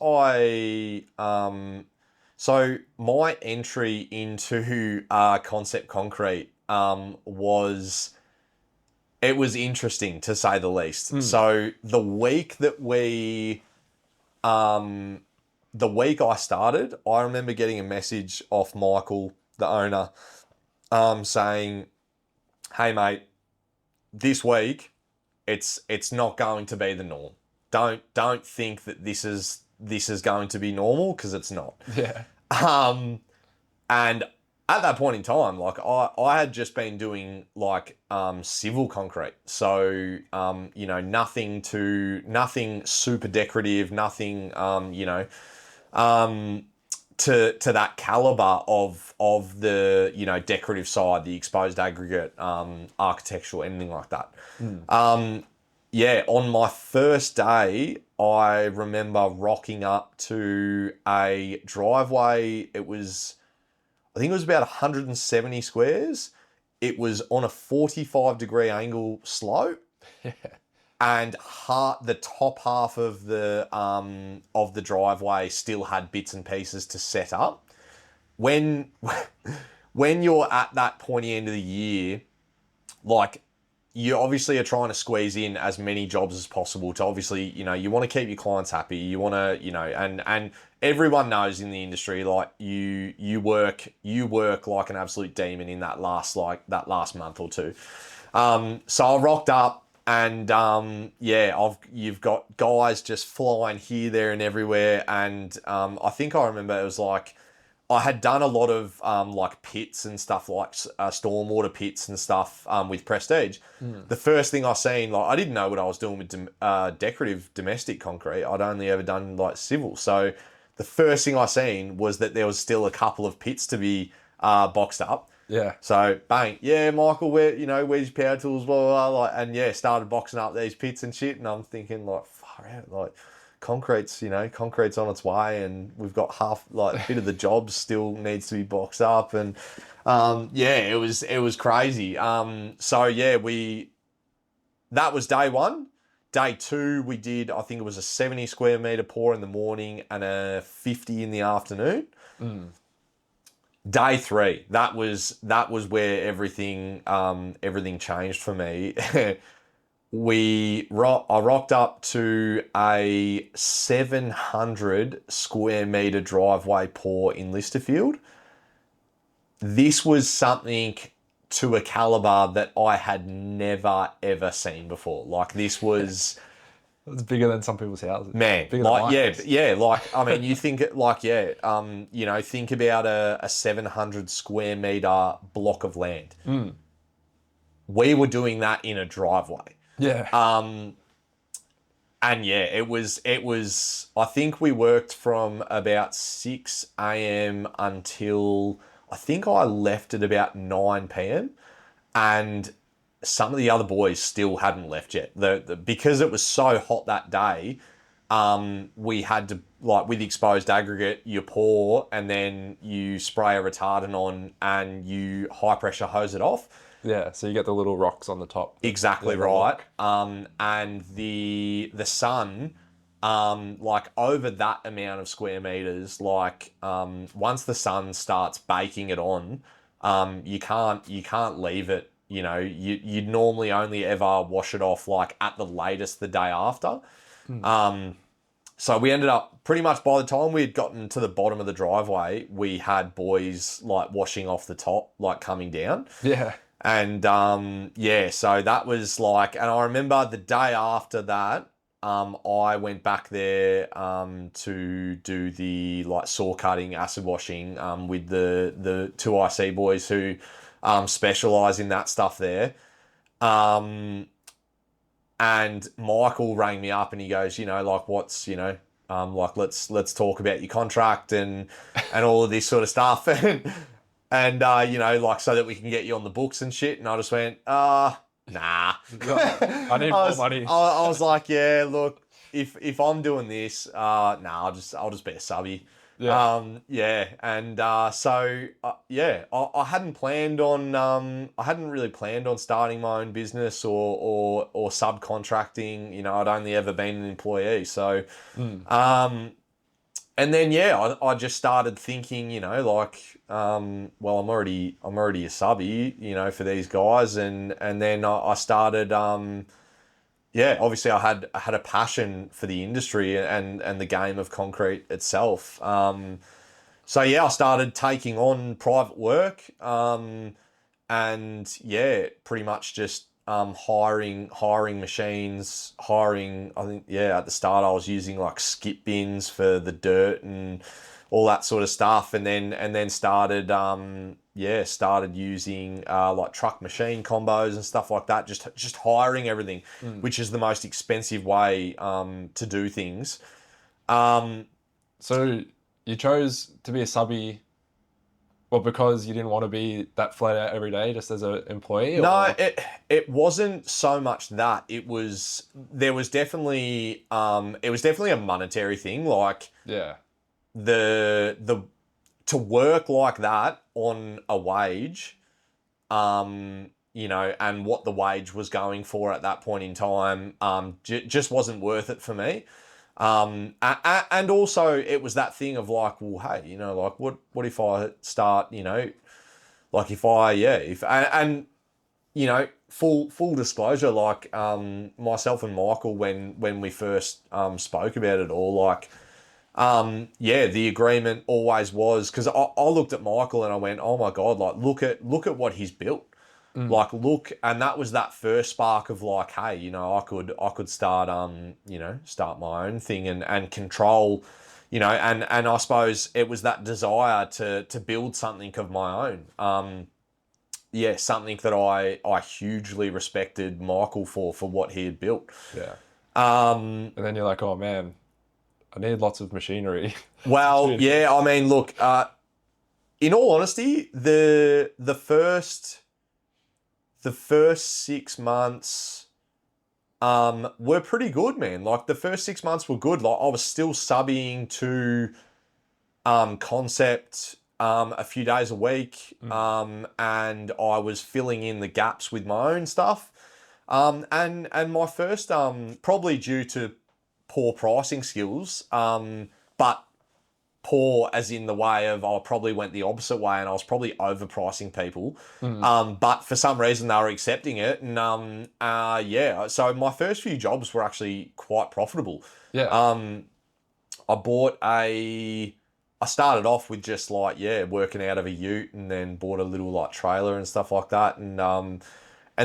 so my entry into Concept Concrete was interesting, to say the least. So the week I started, I remember getting a message off Michael, the owner, saying, "Hey mate, this week it's not going to be the norm. Don't think that this is going to be normal, because it's not." Yeah. And at that point in time, like I had just been doing like civil concrete, so nothing super decorative, nothing to that caliber of the decorative side, the exposed aggregate, architectural, anything like that. On my first day, I remember rocking up to a driveway. I think it was about 170 squares. It was on a 45-degree angle slope. Yeah. And the top half of the driveway still had bits and pieces to set up. When when you're at that pointy end of the year, like, you obviously are trying to squeeze in as many jobs as possible to obviously, you want to keep your clients happy. You want to, and everyone knows in the industry, like, you work like an absolute demon in that last month or two. So I rocked up and, you've got guys just flying here, there and everywhere. And, I think I remember it was like, I had done a lot of like pits and stuff, like stormwater pits and stuff with Prestige. The first thing I seen, like, I didn't know what I was doing with decorative domestic concrete. I'd only ever done like civil. So the first thing I seen was that there was still a couple of pits to be boxed up. Yeah. So bang, yeah, Michael, where's your power tools, blah, blah, blah, like, and yeah, started boxing up these pits and shit. And I'm thinking, like, far out, like, concrete's on its way, and we've got half, like, a bit of the job still needs to be boxed up. And it was crazy. So yeah, that was day one. Day two, we did, I think it was a 70 square meter pour in the morning and a 50 in the afternoon. Day three, that was where everything changed for me. I rocked up to a 700 square meter driveway pour in Listerfield. This was something to a caliber that I had never ever seen before. Like, this was It's bigger than some people's houses. Man, Bigger like, than like, I mean, you think it, like, think about a 700 square meter block of land. We were doing that in a driveway. Yeah. And yeah, it was, I think we worked from about 6 a.m. until, I think I left at about 9 p.m. And some of the other boys still hadn't left yet. Because it was so hot that day, we had to, like, with exposed aggregate, you pour and then you spray a retardant on and you high pressure hose it off. Yeah, so you get the little rocks on the top. Exactly right. And the sun, like, over that amount of square meters, like, once the sun starts baking it on, you can't leave it. You'd normally only ever wash it off, like, at the latest the day after. So we ended up, pretty much by the time we had gotten to the bottom of the driveway, we had boys, like, washing off the top, like, coming down. Yeah. And so that was like, and I remember the day after that, I went back there to do the, like, saw cutting, acid washing with the two IC boys who specialise in that stuff there. And Michael rang me up and he goes, like, what's, like, let's talk about your contract and all of this sort of stuff. And like, so that we can get you on the books and shit. And I just went, nah. I need more money. I was like, yeah, look, if I'm doing this, I'll just be a subby. Yeah. And I hadn't planned on, I hadn't really planned on starting my own business or subcontracting. I'd only ever been an employee. So, and then, I just started thinking, like, well, I'm already a subby, for these guys. And then I started, obviously I had a passion for the industry and the game of concrete itself. I started taking on private work, pretty much just hiring machines, I think, at the start I was using, like, skip bins for the dirt and all that sort of stuff, and then started using like truck machine combos and stuff like that, just hiring everything, which is the most expensive way to do things. So you chose to be a subby, well, because you didn't want to be that flat out every day just as an employee? No, it wasn't so much that. It was definitely a monetary thing. Like, yeah, the to work like that on a wage, and what the wage was going for at that point in time, just wasn't worth it for me. And also it was that thing of, like, well, hey, like, what if I start, like if and you know, full disclosure, like myself and Michael, when we first spoke about it all, like the agreement always was, because I looked at Michael and I went, oh my God, like look at what he's built. Like look, and that was that first spark of like, hey, you know, I could start start my own thing and control, you know, and I suppose it was that desire to build something of my own. Something that I hugely respected Michael for what he had built. Yeah. Um, And then you're like, oh man, I need lots of machinery. well, yeah, I mean, look, in all honesty, the first 6 months were pretty good, man. Like the first 6 months were good. Like I was still subbing to Concept a few days a week, and I was filling in the gaps with my own stuff. And my first probably due to poor pricing skills, but poor as in the way of I probably went the opposite way and I was probably overpricing people. But for some reason they were accepting it. And so my first few jobs were actually quite profitable. Yeah. I started off with just like, working out of a ute, and then bought a little like trailer and stuff like that. And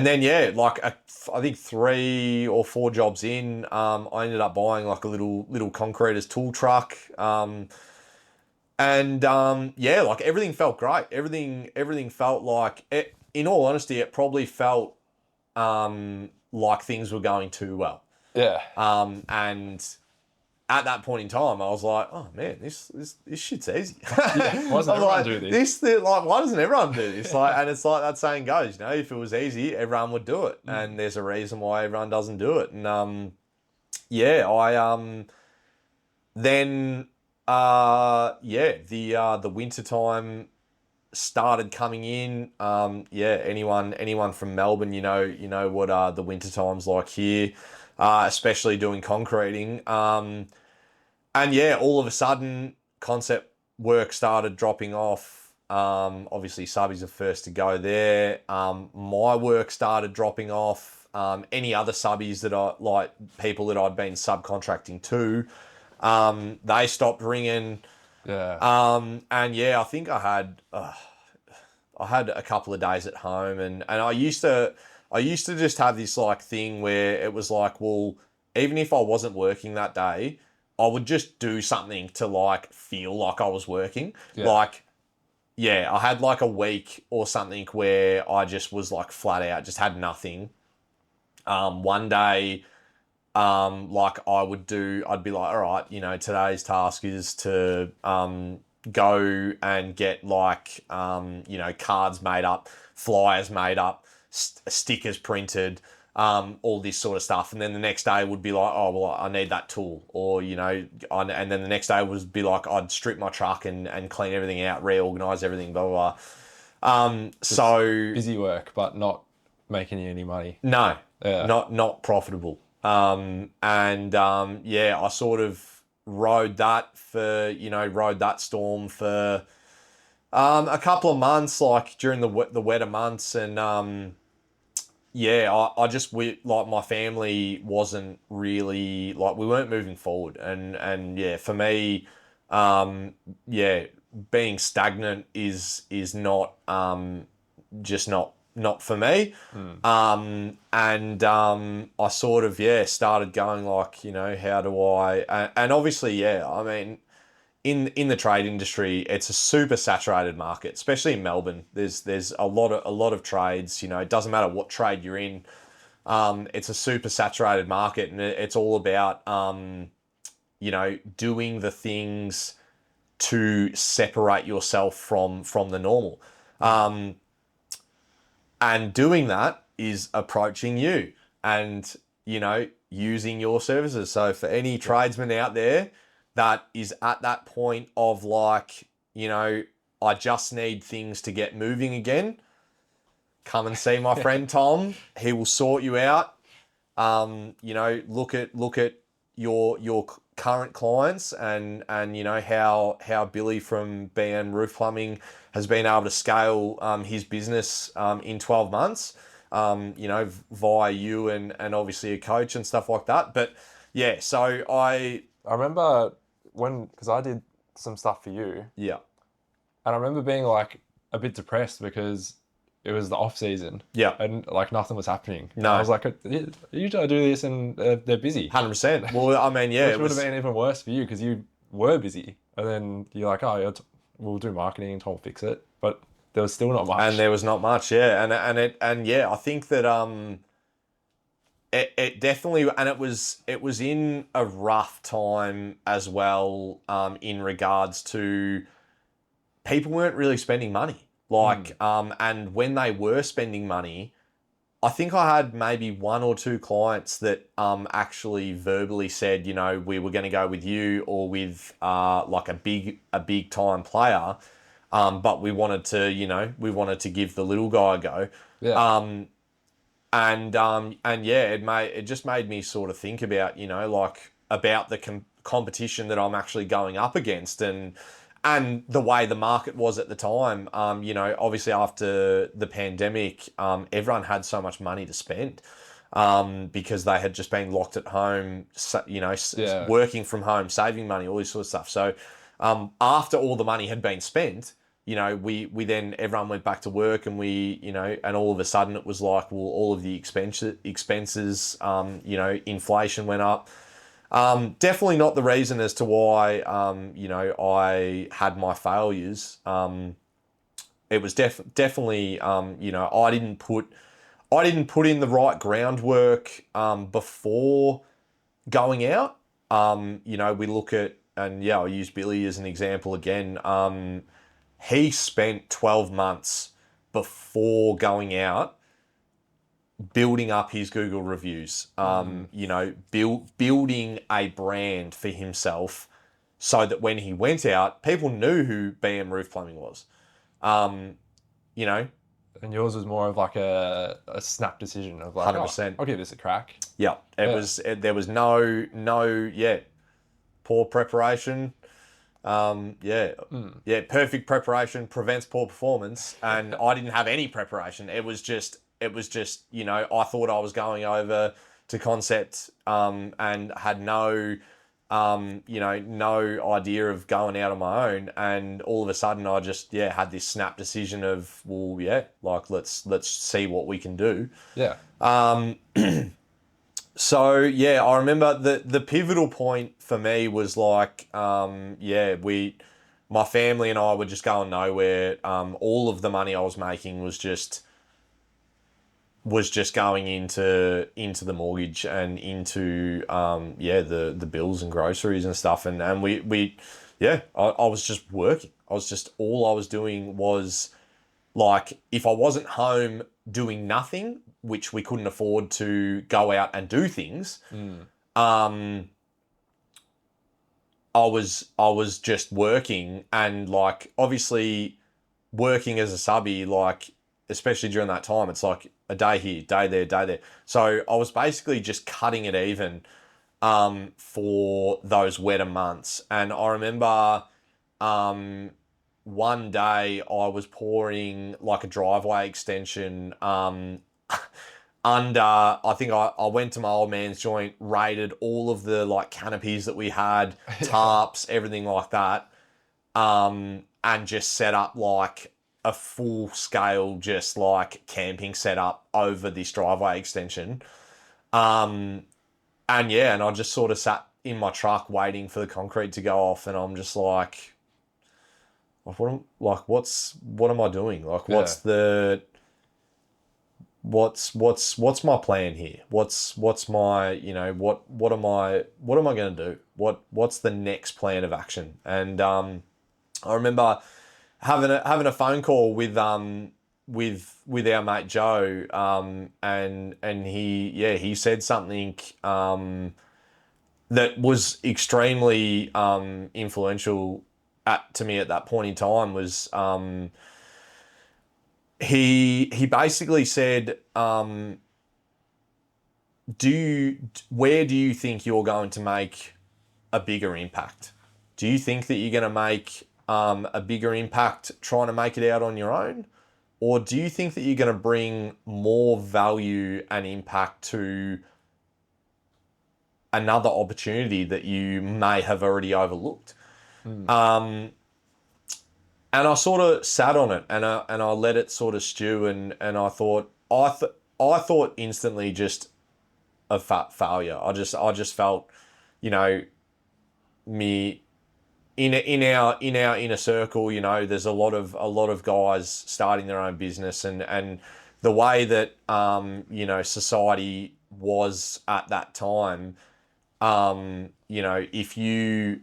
then, I think 3 or 4 jobs in, I ended up buying like a little concreter's tool truck. Like everything felt great. Everything felt like it. In all honesty, it probably felt like things were going too well. Yeah. And at that point in time, I was like, oh man, this shit's easy. Yeah. Why doesn't everyone do this? Why doesn't everyone do this? Like, and it's like that saying goes, you know, if it was easy, everyone would do it. And there's a reason why everyone doesn't do it. And the winter time started coming in. Anyone from Melbourne, you know what the winter time's like here, especially doing concreting. All of a sudden, concept work started dropping off. Obviously, subbies are first to go there. My work started dropping off. Any other subbies that I like, people that I'd been subcontracting to, they stopped ringing. Yeah. I think I had a couple of days at home, and I used to just have this like thing where it was like, well, even if I wasn't working that day, I would just do something to like feel like I was working. Yeah. I had like a week or something where I just was like flat out, just had nothing. One day, I'd be like, all right, you know, today's task is to go and get like, cards made up, flyers made up, stickers printed, all this sort of stuff. And then the next day would be like, oh, well, I need that tool. Or, you know, and then the next day would be like, I'd strip my truck and clean everything out, reorganize everything, blah, blah, blah. Busy work, but not making you any money. No, Yeah. not profitable. I sort of rode that storm for a couple of months, like during the wetter months, and my family wasn't really like, we weren't moving forward, and for me, being stagnant is not just not for me. I sort of started going like, you know, how do I, and obviously I mean, in the trade industry, it's a super saturated market, especially in Melbourne. There's a lot of trades. You know, it doesn't matter what trade you're in. It's a super saturated market, and it's all about doing the things to separate yourself from the normal. And doing that is approaching you and, you know, using your services. So for any tradesman out there that is at that point of like, you know, I just need things to get moving again, come and see my friend Tom. He will sort you out. Look at your current clients and you know how Billy from BN Roof Plumbing has been able to scale his business in 12 months, you know, via you and obviously a coach and stuff like that. But yeah, so I remember because I did some stuff for you, yeah. and I remember being like a bit depressed because it was the off season. Yeah. And like nothing was happening. No. I was like, usually I do this and they're busy. 100%. Well, I mean, yeah, Which would have been even worse for you because you were busy. And then you're like, oh, yeah, we'll do marketing and Tom will fix it. But there was still not much. and there was not much, yeah. And yeah, I think that it definitely, and it was in a rough time as well, in regards to people weren't really spending money. Like, and when they were spending money, I think I had maybe one or two clients that actually verbally said, you know, we were going to go with you or with like a big time player, but we wanted to give the little guy a go. Yeah. And yeah, it just made me sort of think about, you know, like about the competition that I'm actually going up against and the way the market was at the time. You know, obviously after the pandemic, everyone had so much money to spend, because they had just been locked at home, you know, working from home, saving money, all this sort of stuff. So, after all the money had been spent, you know, we then everyone went back to work and you know, and all of a sudden it was like, well, all of the expenses, you know, inflation went up. Definitely not the reason as to why, you know, I had my failures. It was definitely, you know, I didn't put in the right groundwork, before going out. You know, we look at, and yeah, I'll use Billy as an example again. He spent 12 months before going out building up his Google reviews, you know, building a brand for himself so that when he went out, people knew who BM Roof Plumbing was. You know. And yours was more of like a snap decision of like, 100%. I'll give this a crack. Yeah. There was no, poor preparation. Yeah, perfect preparation prevents poor performance, and I didn't have any preparation. It was just, you know, I thought I was going over to concept, and had no, you know, no idea of going out on my own, and all of a sudden I just, had this snap decision of, well, like let's see what we can do. Yeah. So yeah, I remember the pivotal point for me was like, my family and I were just going nowhere. All of the money I was making was just going into the mortgage and into the bills and groceries and stuff. And I was just working. All I was doing was, like, if I wasn't home doing nothing, which we couldn't afford to go out and do things, I was just working, and like obviously working as a subby, like especially during that time, it's like a day here, day there, day there. So I was basically just cutting it even for those wetter months. And I remember one day I was pouring like a driveway extension under, I think I went to my old man's joint, raided all of the like canopies that we had, tarps, everything like that, and just set up like a full scale, just like camping setup over this driveway extension. And I just sort of sat in my truck waiting for the concrete to go off, and I'm just like, what am I doing? Like, what's my plan here? What's my, you know, what am I going to do? What's the next plan of action? And I remember having a phone call with our mate Joe, and he said something that was extremely influential to me at that point in time. Was he basically said, where do you think you're going to make a bigger impact? Do you think that you're going to make a bigger impact trying to make it out on your own? Or do you think that you're going to bring more value and impact to another opportunity that you may have already overlooked? And I sort of sat on it, and I let it sort of stew, and I thought I thought instantly just of failure. I just felt, you know, me in our inner circle, you know, there's a lot of guys starting their own business, and the way that you know, society was at that time, you know, if you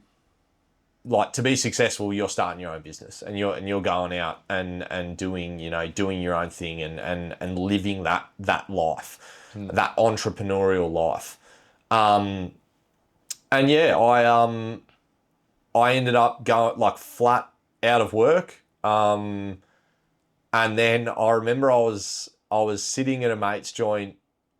like to be successful, you're starting your own business, and you're going out and doing, you know, doing your own thing, and living that life, that entrepreneurial life. And yeah, I ended up going like flat out of work. And then I remember I was sitting at a mate's joint,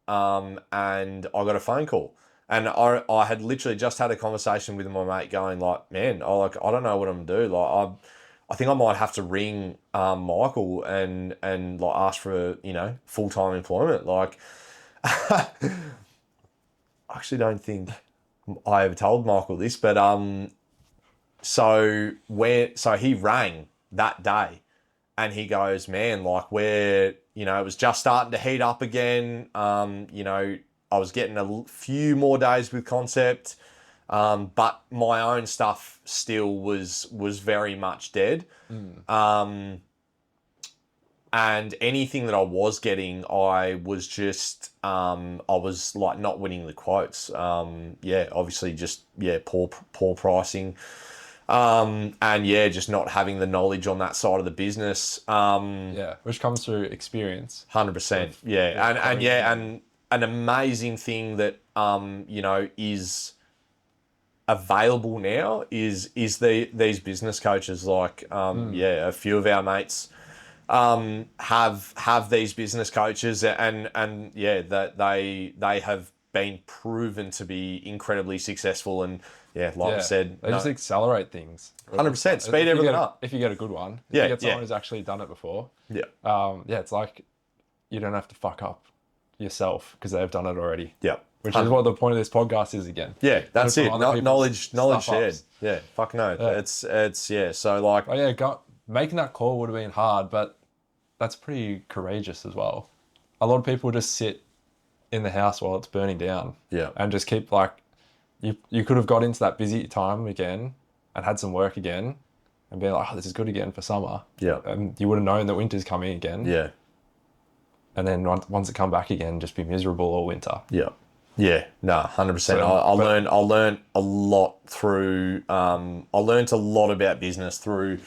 and I got a phone call. And I had literally just had a conversation with my mate going like, man, I don't know what I'm gonna do. Like I think I might have to ring Michael and like ask for, you know, full-time employment. Like I actually don't think I ever told Michael this, but so he rang that day, and he goes, man, like you know, it was just starting to heat up again. You know, I was getting a few more days with Concept, but my own stuff still was very much dead. And anything that I was getting, I was just, I was like not winning the quotes. Yeah, obviously just, yeah, poor pricing. And yeah, just not having the knowledge on that side of the business. Yeah, which comes through experience. 100%. Yeah. And yeah, and an amazing thing that, you know, is available now is these business coaches. Like, yeah, a few of our mates, have these business coaches, and yeah, that they have been proven to be incredibly successful. And yeah, like I said, they just accelerate things. 100%, speed everything up. If you get a good one, if Yeah, you get someone yeah. who's actually done it before, Yeah, yeah, it's like you don't have to fuck up yourself because they've done it already. yeah. Which is what the point of this podcast is again. Yeah, that's it. Knowledge shared. Ups. Yeah, fuck no. Yeah. It's yeah. So like, Oh yeah, making that call would have been hard, but that's pretty courageous as well. A lot of people just sit in the house while it's burning down. Yeah. And just keep like, you could have got into that busy time again and had some work again and been like, oh, this is good again for summer. Yeah. And you would have known that winter's coming again. Yeah. And then once it come back again, just be miserable all winter. Yeah. Yeah. No, 100%. I learned a lot through, I learned a lot about business through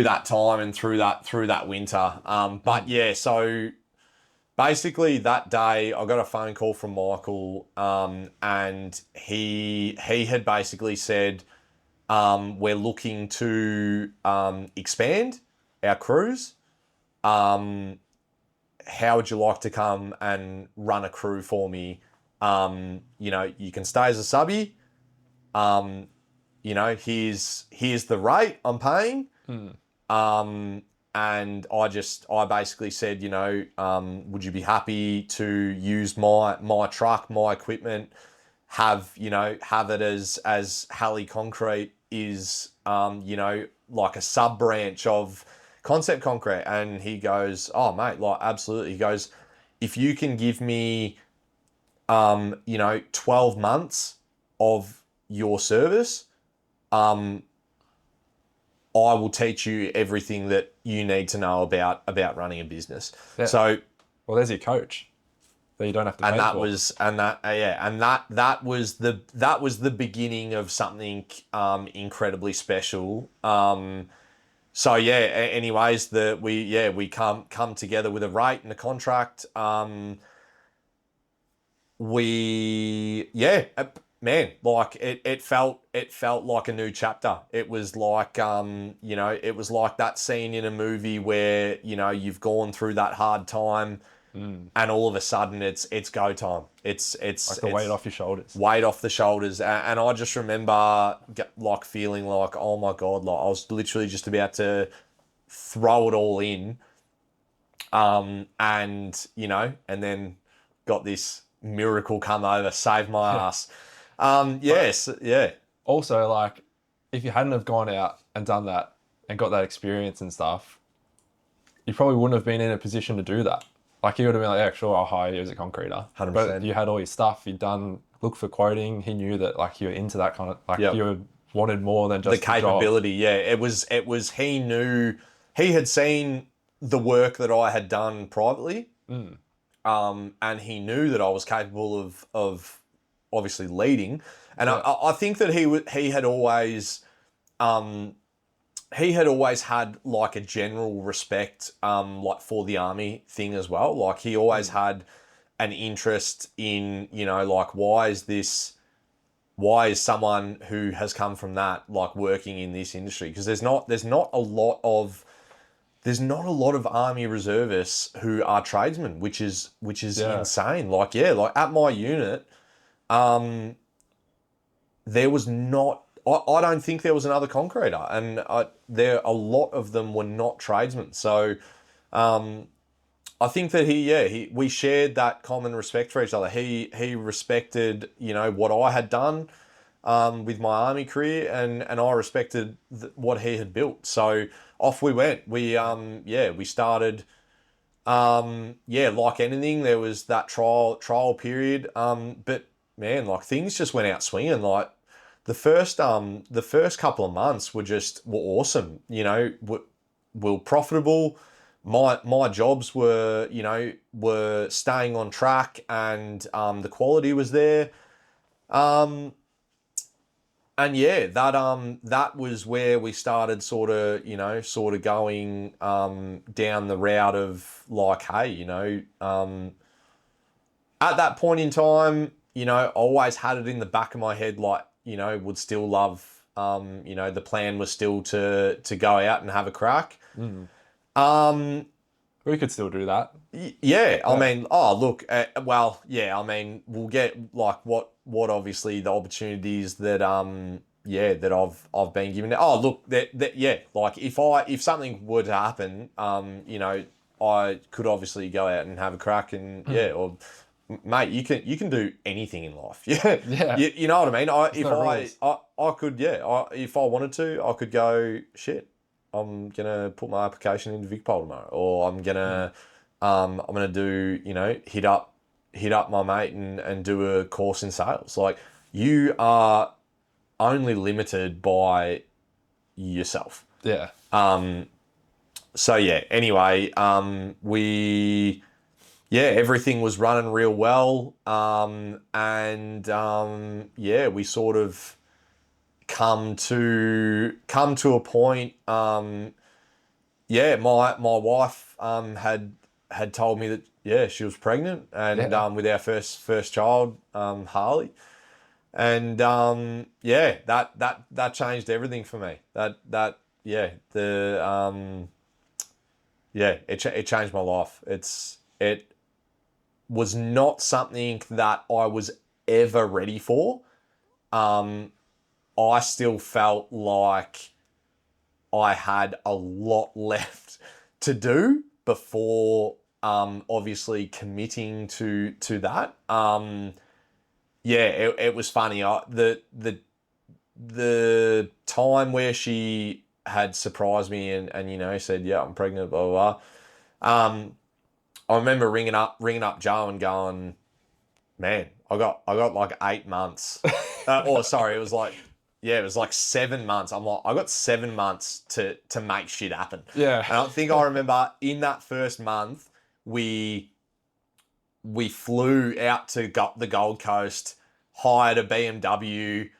that time and through that winter. But yeah, so basically that day I got a phone call from Michael, and he had basically said, we're looking to expand our cruise. How would you like to come and run a crew for me? You know, you can stay as a subby. You know, here's the rate I'm paying. And I basically said, you know, would you be happy to use my truck, my equipment, have it as Halley Concrete is, you know, like a sub branch of Concept Concrete? And he goes, oh mate, like absolutely. He goes, if you can give me, you know, 12 months of your service, I will teach you everything that you need to know about running a business. Yeah. So, well, there's your coach that you don't have to pay and that for. That was the beginning of something incredibly special. So yeah. Anyways, we come together with a rate and a contract. Man, like it felt like a new chapter. It was like, you know, it was like that scene in a movie where, you know, you've gone through that hard time, and all of a sudden it's go time. It's Like the weight off your shoulders. weight off the shoulders. And I just remember like feeling like, oh my God, like I was literally just about to throw it all in. And, you know, and then got this miracle come over, save my ass. Yes, yeah. Also, like, if you hadn't have gone out and done that and got that experience and stuff, you probably wouldn't have been in a position to do that. Like, you would have been like, yeah, sure, I'll hire you as a concreter. 100%. But you had all your stuff, you'd done, look for quoting. He knew that, like, you were into that kind of, like, Yep. you wanted more than just The capability, yeah. It was, he knew, he had seen the work that I had done privately. And he knew that I was capable of obviously leading. And Yeah. I think that he had always had like a general respect like for the army thing as well. Like he always had an interest in, you know, like why is someone who has come from that like working in this industry? Because there's not a lot of army reservists who are tradesmen, which is Yeah. insane. Like, yeah, like at my unit, there was not. I don't think there was another concreter, and a lot of them were not tradesmen. So, I think that we shared that common respect for each other. He respected, you know, what I had done with my army career, and I respected what he had built. So off we went. We started. Like anything, there was that trial period. But man, like things just went out swinging. Like the first couple of months were awesome. You know, were profitable. My jobs were, you know, staying on track, and the quality was there. And yeah, that was where we started sort of going down the route of like, hey, you know, at that point in time, you know, I always had it in the back of my head, like, you know, would still love, you know, the plan was still to go out and have a crack. We could still do that. Yeah, I mean, look, well, yeah, I mean, we'll get like what obviously the opportunities that that I've been given. Oh, look, yeah, like if something were to happen, you know, I could obviously go out and have a crack, and or mate, you can do anything in life. Yeah, Yeah. You know what I mean. I could, if I wanted to, I could go shit. I'm gonna put my application into VicPol tomorrow, or I'm gonna do, you know, hit up my mate and do a course in sales. Like, you are only limited by yourself. Yeah. So yeah. Anyway, everything was running real well, we sort of come to a point. My wife had told me that she was pregnant, and with our first child, Harley, and that changed everything for me. It changed my life. It was not something that I was ever ready for. I still felt like I had a lot left to do before obviously committing to that. It was funny. The time where she had surprised me and you know, said, yeah, I'm pregnant, blah, blah, blah. I remember ringing up Joe and going, man, I got like 8 months. It was like 7 months. I'm like, I got 7 months to make shit happen. Yeah. And I think I remember in that first month, we flew out to the Gold Coast, hired a BMW,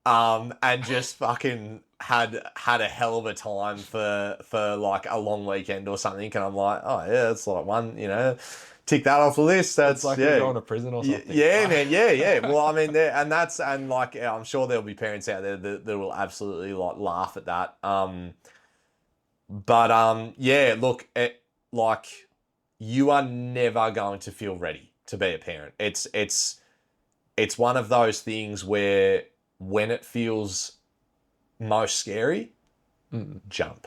and just fucking had a hell of a time for like a long weekend or something. And I'm like, oh yeah, it's like one, you know, tick that off the list. That's like you're going to prison or something. Yeah, man. Yeah. Well, I mean, I'm sure there'll be parents out there that will absolutely like laugh at that. Look, you are never going to feel ready to be a parent. It's one of those things where when it feels most scary, jump.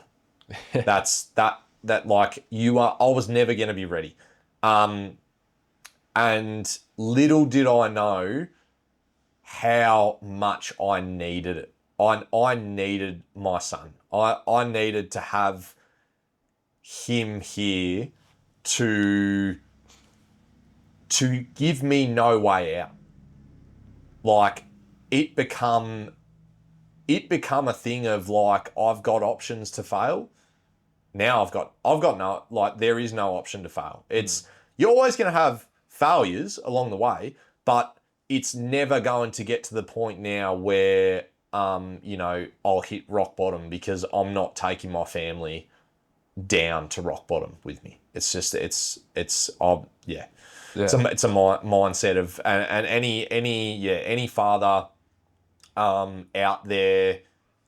That's that like I was never going to be ready. And little did I know how much I needed it. I needed my son. I needed to have him here to give me no way out. Like it become a thing of like I've got options to fail. Now I've got no, like there is no option to fail. It's you're always going to have failures along the way, but it's never going to get to the point now where I'll hit rock bottom because I'm not taking my family down to rock bottom with me. It's just it's yeah. It's a mindset of and any father out there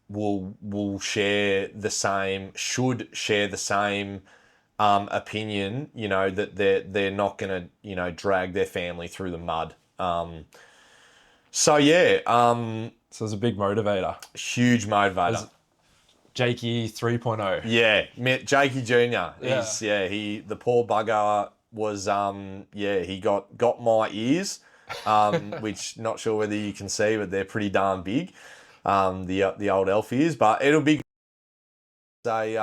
will share the same, should share the same opinion, that they're not going to, drag their family through the mud. So it's a big motivator. Huge motivator. Jakey 3.0. Yeah, Jakey Jr. The poor bugger was, he got my ears, which not sure whether you can see, but they're pretty darn big. The old elf ears, but it'll be. They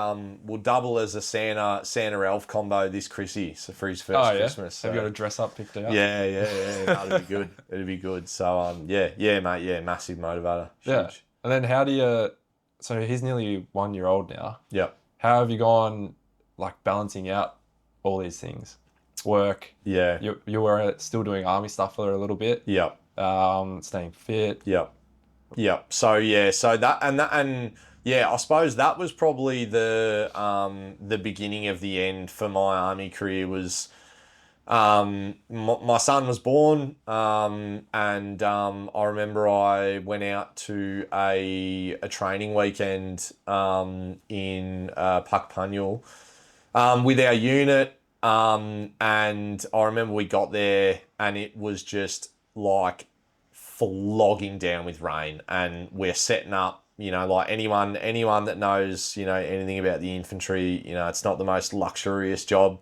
will double as a Santa elf combo this Chrissy, so for his first Christmas. So. Have you got a dress up picked out? Yeah. That'll be good. It'll be good. So mate, massive motivator. Huge. Yeah. And then how do you? So he's nearly 1 year old now. Yep. How have you gone, like balancing out all these things? Work. Yeah. You were still doing army stuff for a little bit. Yep. Staying fit. Yep. So I suppose that was probably the beginning of the end for my army career. Was my son was born, and I remember I went out to a training weekend in Puckpunyal with our unit, and I remember we got there and it was just like flogging down with rain, and we're setting up, like anyone that knows, anything about the infantry, it's not the most luxurious job.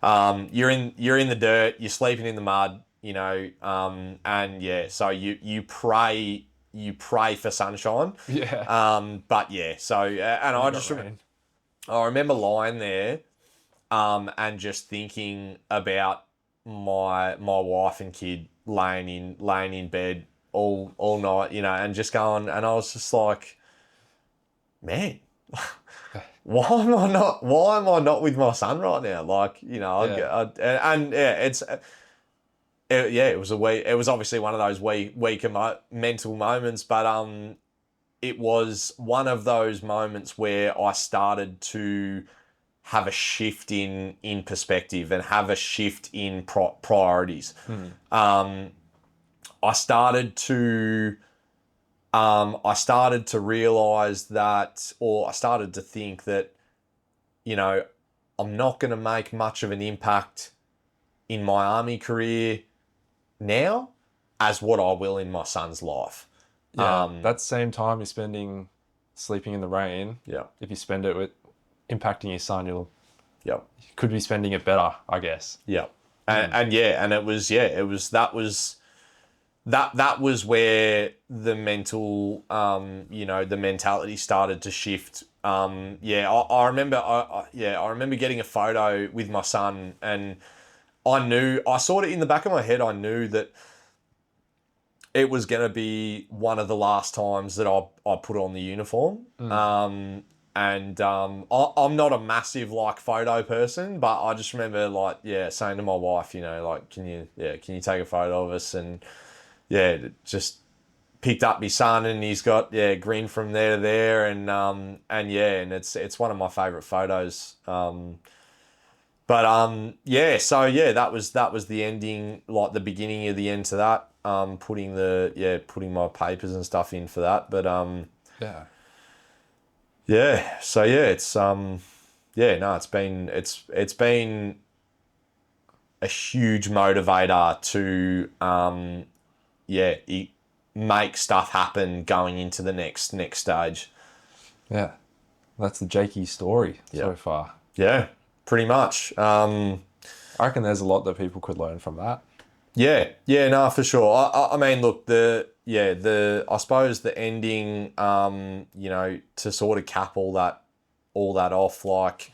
You're in the dirt, you're sleeping in the mud, so you pray for sunshine. Yeah. I remember lying there, and just thinking about my wife and kid laying in bed all night, and just going, and I was just like, man, why am I not with my son right now? Like, it was obviously one of those weaker mental moments, but it was one of those moments where I started to have a shift in perspective and have a shift in priorities. I started to realize that, or I started to think that, I'm not going to make much of an impact in my army career now as what I will in my son's life. Yeah, that same time you're spending sleeping in the rain. Yeah. If you spend it with impacting your son, you could be spending it better, I guess. Yeah. That was where the mental, the mentality started to shift. I remember getting a photo with my son, and I saw it in the back of my head. I knew that it was going to be one of the last times that I put on the uniform. I'm not a massive photo person, but I just remember saying to my wife, can you take a photo of us? And just picked up my son, and he's got grin from there to there, and it's one of my favourite photos. That was the ending, the beginning of the end to that. Putting my papers and stuff in for that, but it's been a huge motivator to make stuff happen going into the next stage. Yeah. That's the Jakey story so far. Yeah, pretty much. I reckon there's a lot that people could learn from that. Yeah, no, for sure. I mean, look, I suppose the ending, to sort of cap all that off, like,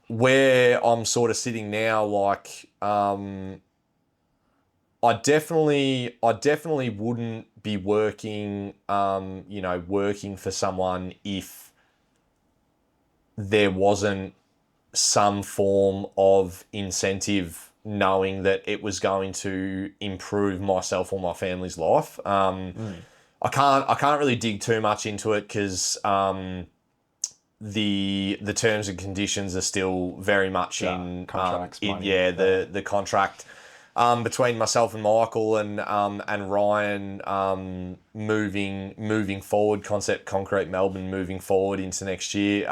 where I'm sort of sitting now, like, I definitely wouldn't be working, working for someone if there wasn't some form of incentive, knowing that it was going to improve myself or my family's life. I can't really dig too much into it because the terms and conditions are still very much in contracts. The contract between myself and Michael and Ryan, moving forward, Concept Concrete Melbourne moving forward into next year.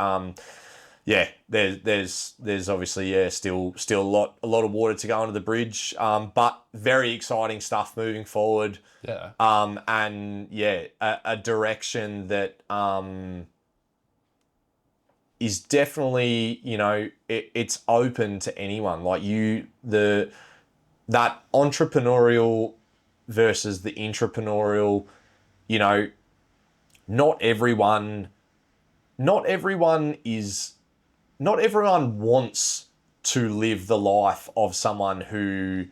There's obviously still a lot of water to go under the bridge, but very exciting stuff moving forward. Yeah. A direction that is definitely, it's open to anyone. Like that entrepreneurial versus the intrapreneurial, not everyone wants to live the life of someone who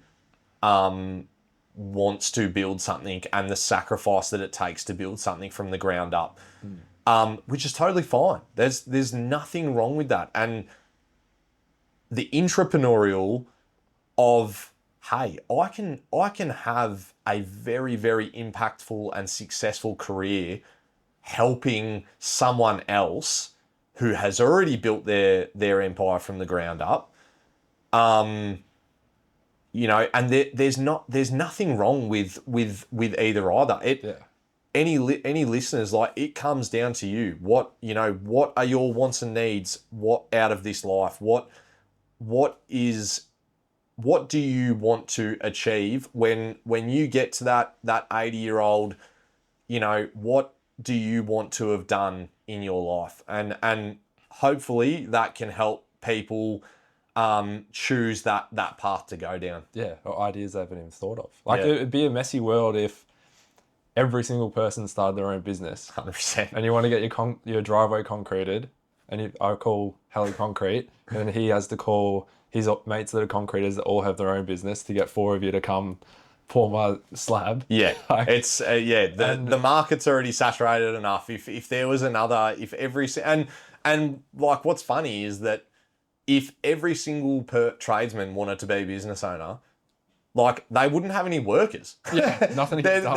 wants to build something and the sacrifice that it takes to build something from the ground up, which is totally fine. There's nothing wrong with that. And the intrapreneurial of, hey, I can have a very, very impactful and successful career helping someone else who has already built their empire from the ground up. And there's nothing wrong with either either. Any listeners, like, it comes down to you. What are your wants and needs? What out of this life? What do you want to achieve when you get to that 80-year-old? What do you want to have done in your life? And hopefully that can help people choose that path to go down. Yeah, or ideas they haven't even thought of. Like, it'd be a messy world if every single person started their own business. 100%. And you want to get your driveway concreted, and I call Halley Concrete, and then he has to call his mates that are concreters that all have their own business to get 4 of you to come pour my slab. Yeah, it's the market's already saturated enough. If there was another, and like, what's funny is that if every single tradesman wanted to be a business owner, like, they wouldn't have any workers. Yeah, nothing. The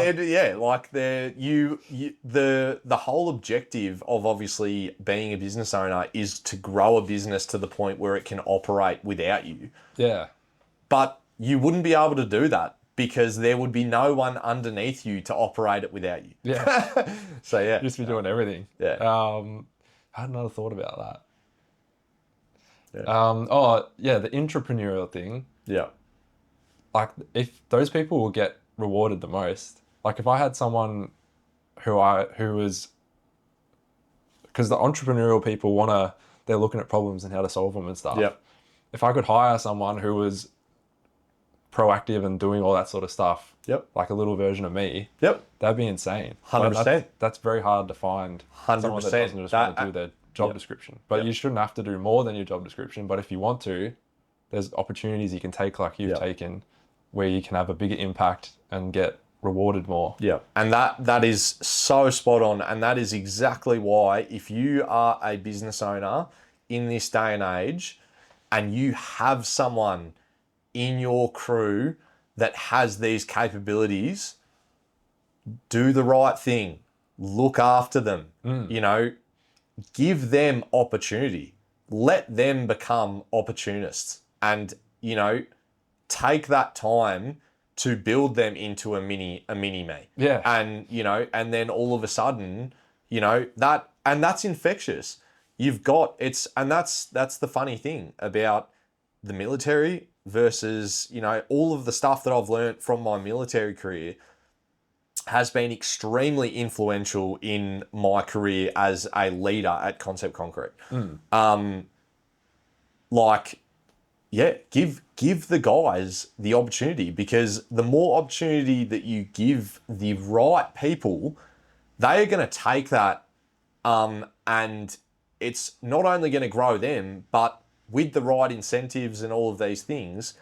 whole objective of obviously being a business owner is to grow a business to the point where it can operate without you. Yeah, but you wouldn't be able to do that because there would be no one underneath you to operate it without you. Yeah. So yeah, just be doing everything. Yeah. I had another thought about that. Yeah. The entrepreneurial thing. Yeah. Like, if those people will get rewarded the most. Like, if I had someone who was, because the entrepreneurial people they're looking at problems and how to solve them and stuff. Yep. If I could hire someone who was proactive and doing all that sort of stuff, Yep. like a little version of me, Yep. that'd be insane. 100%. That's very hard to find. 100%. Someone that doesn't just want to do their job description. But you shouldn't have to do more than your job description. But if you want to, there's opportunities you can take, like you've taken, where you can have a bigger impact and get rewarded more. Yeah. And that is so spot on. And that is exactly why, if you are a business owner in this day and age and you have someone in your crew that has these capabilities, do the right thing, look after them, give them opportunity, let them become opportunists, and, take that time to build them into a mini me. Yeah. And, and then all of a sudden, that's infectious. That's the funny thing about the military versus, you know, all of the stuff that I've learnt from my military career has been extremely influential in my career as a leader at Concept Concrete. Like, yeah, give the guys the opportunity, because the more opportunity that you give the right people, they are going to take that, and it's not only going to grow them, but with the right incentives and all of these things,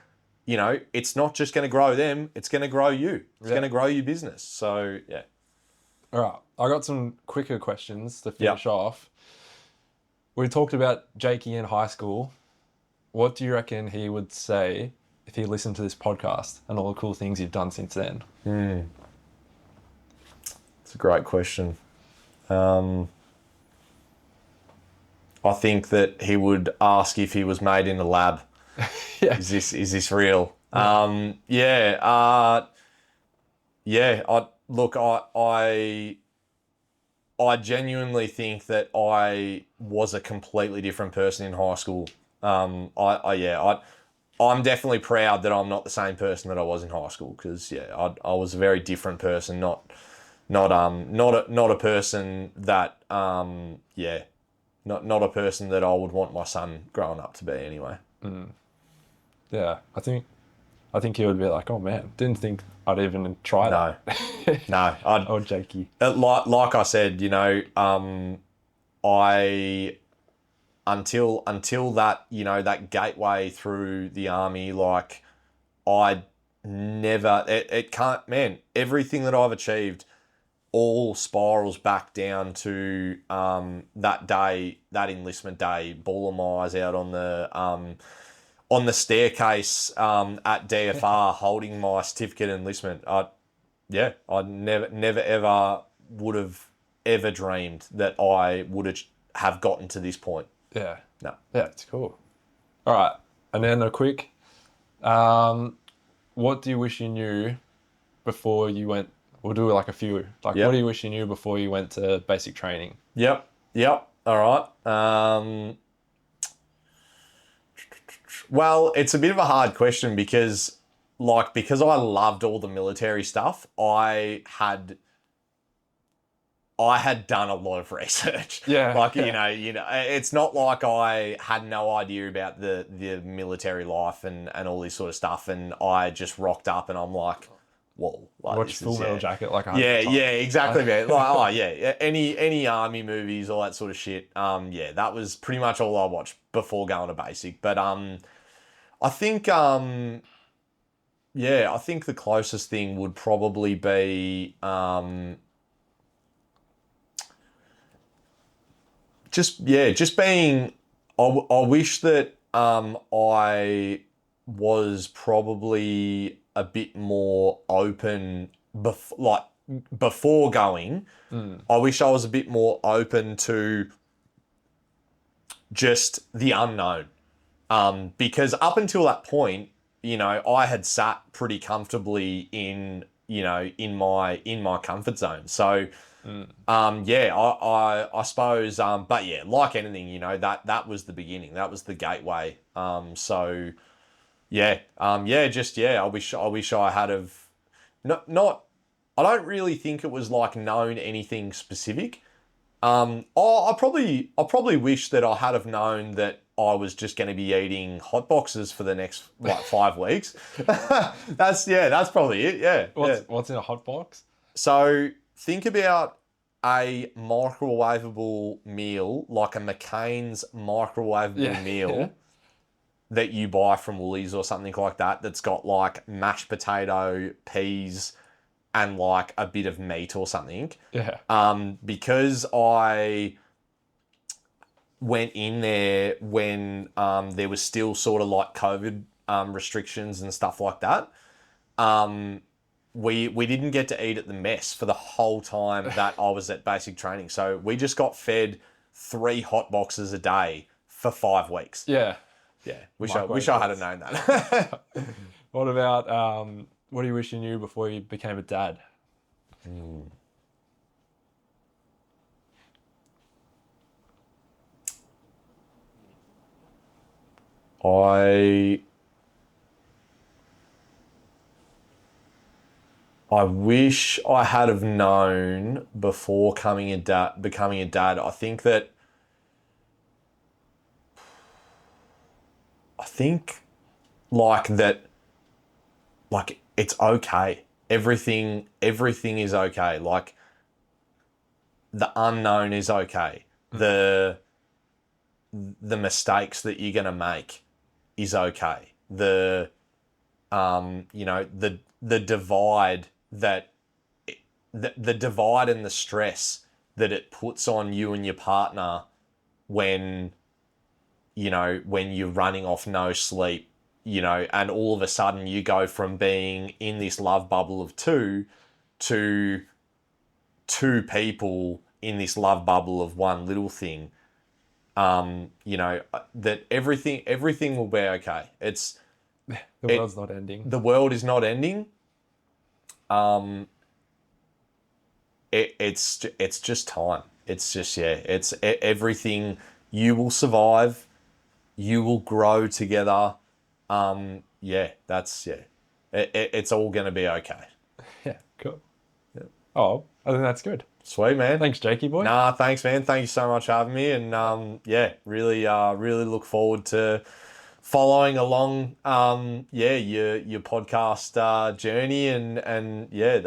you know, it's not just going to grow them, it's going to grow you. It's going to grow your business. So, yeah. All right. I got some quicker questions to finish off. We talked about Jakey in high school. What do you reckon he would say if he listened to this podcast and all the cool things you've done since then? It's a great question. I think that he would ask if he was made in a lab. Yeah. Is this real? I genuinely think that I was a completely different person in high school. I'm definitely proud that I'm not the same person that I was in high school, because I was a very different person, not a person that not a person that I would want my son growing up to be anyway. Yeah, I think he would be like, oh man, didn't think I'd even try that. No, Oh, Jakey. Like I said, you know, until that, you know, that gateway through the army, like, I never, it can't, man, everything that I've achieved all spirals back down to that day, that enlistment day, ball of my eyes out on the staircase at DFR, holding my certificate of enlistment. I never ever would have ever dreamed that I would have gotten to this point. Yeah. No. Yeah, it's cool. All right. And then a quick, what do you wish you knew before you went? We'll do like a few. Like, what do you wish you knew before you went to basic training? Yep. All right. Well, it's a bit of a hard question because I loved all the military stuff, I had done a lot of research. Yeah. You know, it's not like I had no idea about the military life and all this sort of stuff, and I just rocked up and I'm like, whoa, like, Watch Full Metal Jacket like 100 yeah, times. exactly, man. Like, any army movies, all that sort of shit. That was pretty much all I watched before going to basic. But I think I think the closest thing would probably be just being. I wish that I was probably a bit more open before going. I wish I was a bit more open to just the unknown. Because up until that point, you know, I had sat pretty comfortably in my comfort zone. So, I suppose, but yeah, like anything, you know, that was the beginning. That was the gateway. I wish I had have not. I don't really think it was like known anything specific. I probably wish that I had have known that I was just going to be eating hot boxes for the next 5 weeks. That's probably it. Yeah. What's in a hot box? So think about a microwavable meal, like a McCain's microwavable meal that you buy from Woolies or something like that. That's got like mashed potato, peas, and like a bit of meat or something. Yeah. Because I went in there when there was still sort of like COVID restrictions and stuff like that. We didn't get to eat at the mess for the whole time that I was at basic training. So we just got fed 3 hot boxes a day for 5 weeks. Yeah. Yeah. Wish I had known that. What about what do you wish you knew before you became a dad? I wish I had have known before becoming a dad. I think like that, like it's okay. Everything is okay. Like the unknown is okay. The mistakes that you're gonna make is okay. The divide the divide and the stress that it puts on you and your partner when when you're running off no sleep, and all of a sudden you go from being in this love bubble of two to two people in this love bubble of one little thing. That everything will be okay. The world's not ending. The world is not ending. It's just time. It's just, it's everything. You will survive. You will grow together. It's all going to be okay. Yeah, cool. Yeah. Oh, I think that's good. Sweet, man. Thanks, Jakey boy. Nah, thanks, man. Thank you so much for having me. And really look forward to following along your podcast journey, and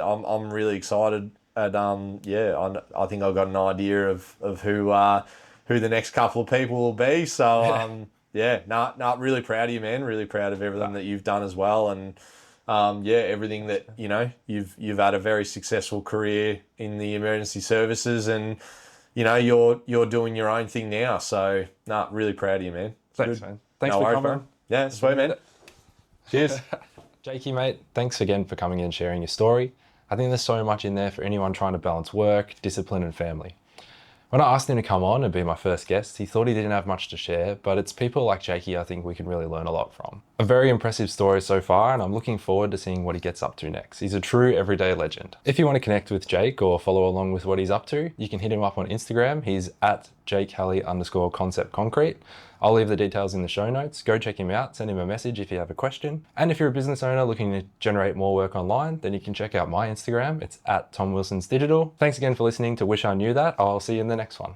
I'm really excited at I think I've got an idea of who the next couple of people will be. So really proud of you, man. Really proud of everything that you've done as well, and everything that you've had a very successful career in the emergency services, and you're doing your own thing now. So really proud of you, man. Thanks, man. Thanks for coming. Bro. Yeah, sweet, man. Cheers. Jakey, mate, thanks again for coming and sharing your story. I think there's so much in there for anyone trying to balance work, discipline, and family. When I asked him to come on and be my first guest, he thought he didn't have much to share, but it's people like Jakey I think we can really learn a lot from. A very impressive story so far, and I'm looking forward to seeing what he gets up to next. He's a true everyday legend. If you want to connect with Jake or follow along with what he's up to, you can hit him up on Instagram. He's at JakeHalley_conceptconcrete. I'll leave the details in the show notes. Go check him out, send him a message if you have a question. And if you're a business owner looking to generate more work online, then you can check out my Instagram. It's at TomWilsonsDigital. Thanks again for listening to Wish I Knew That. I'll see you in the next one.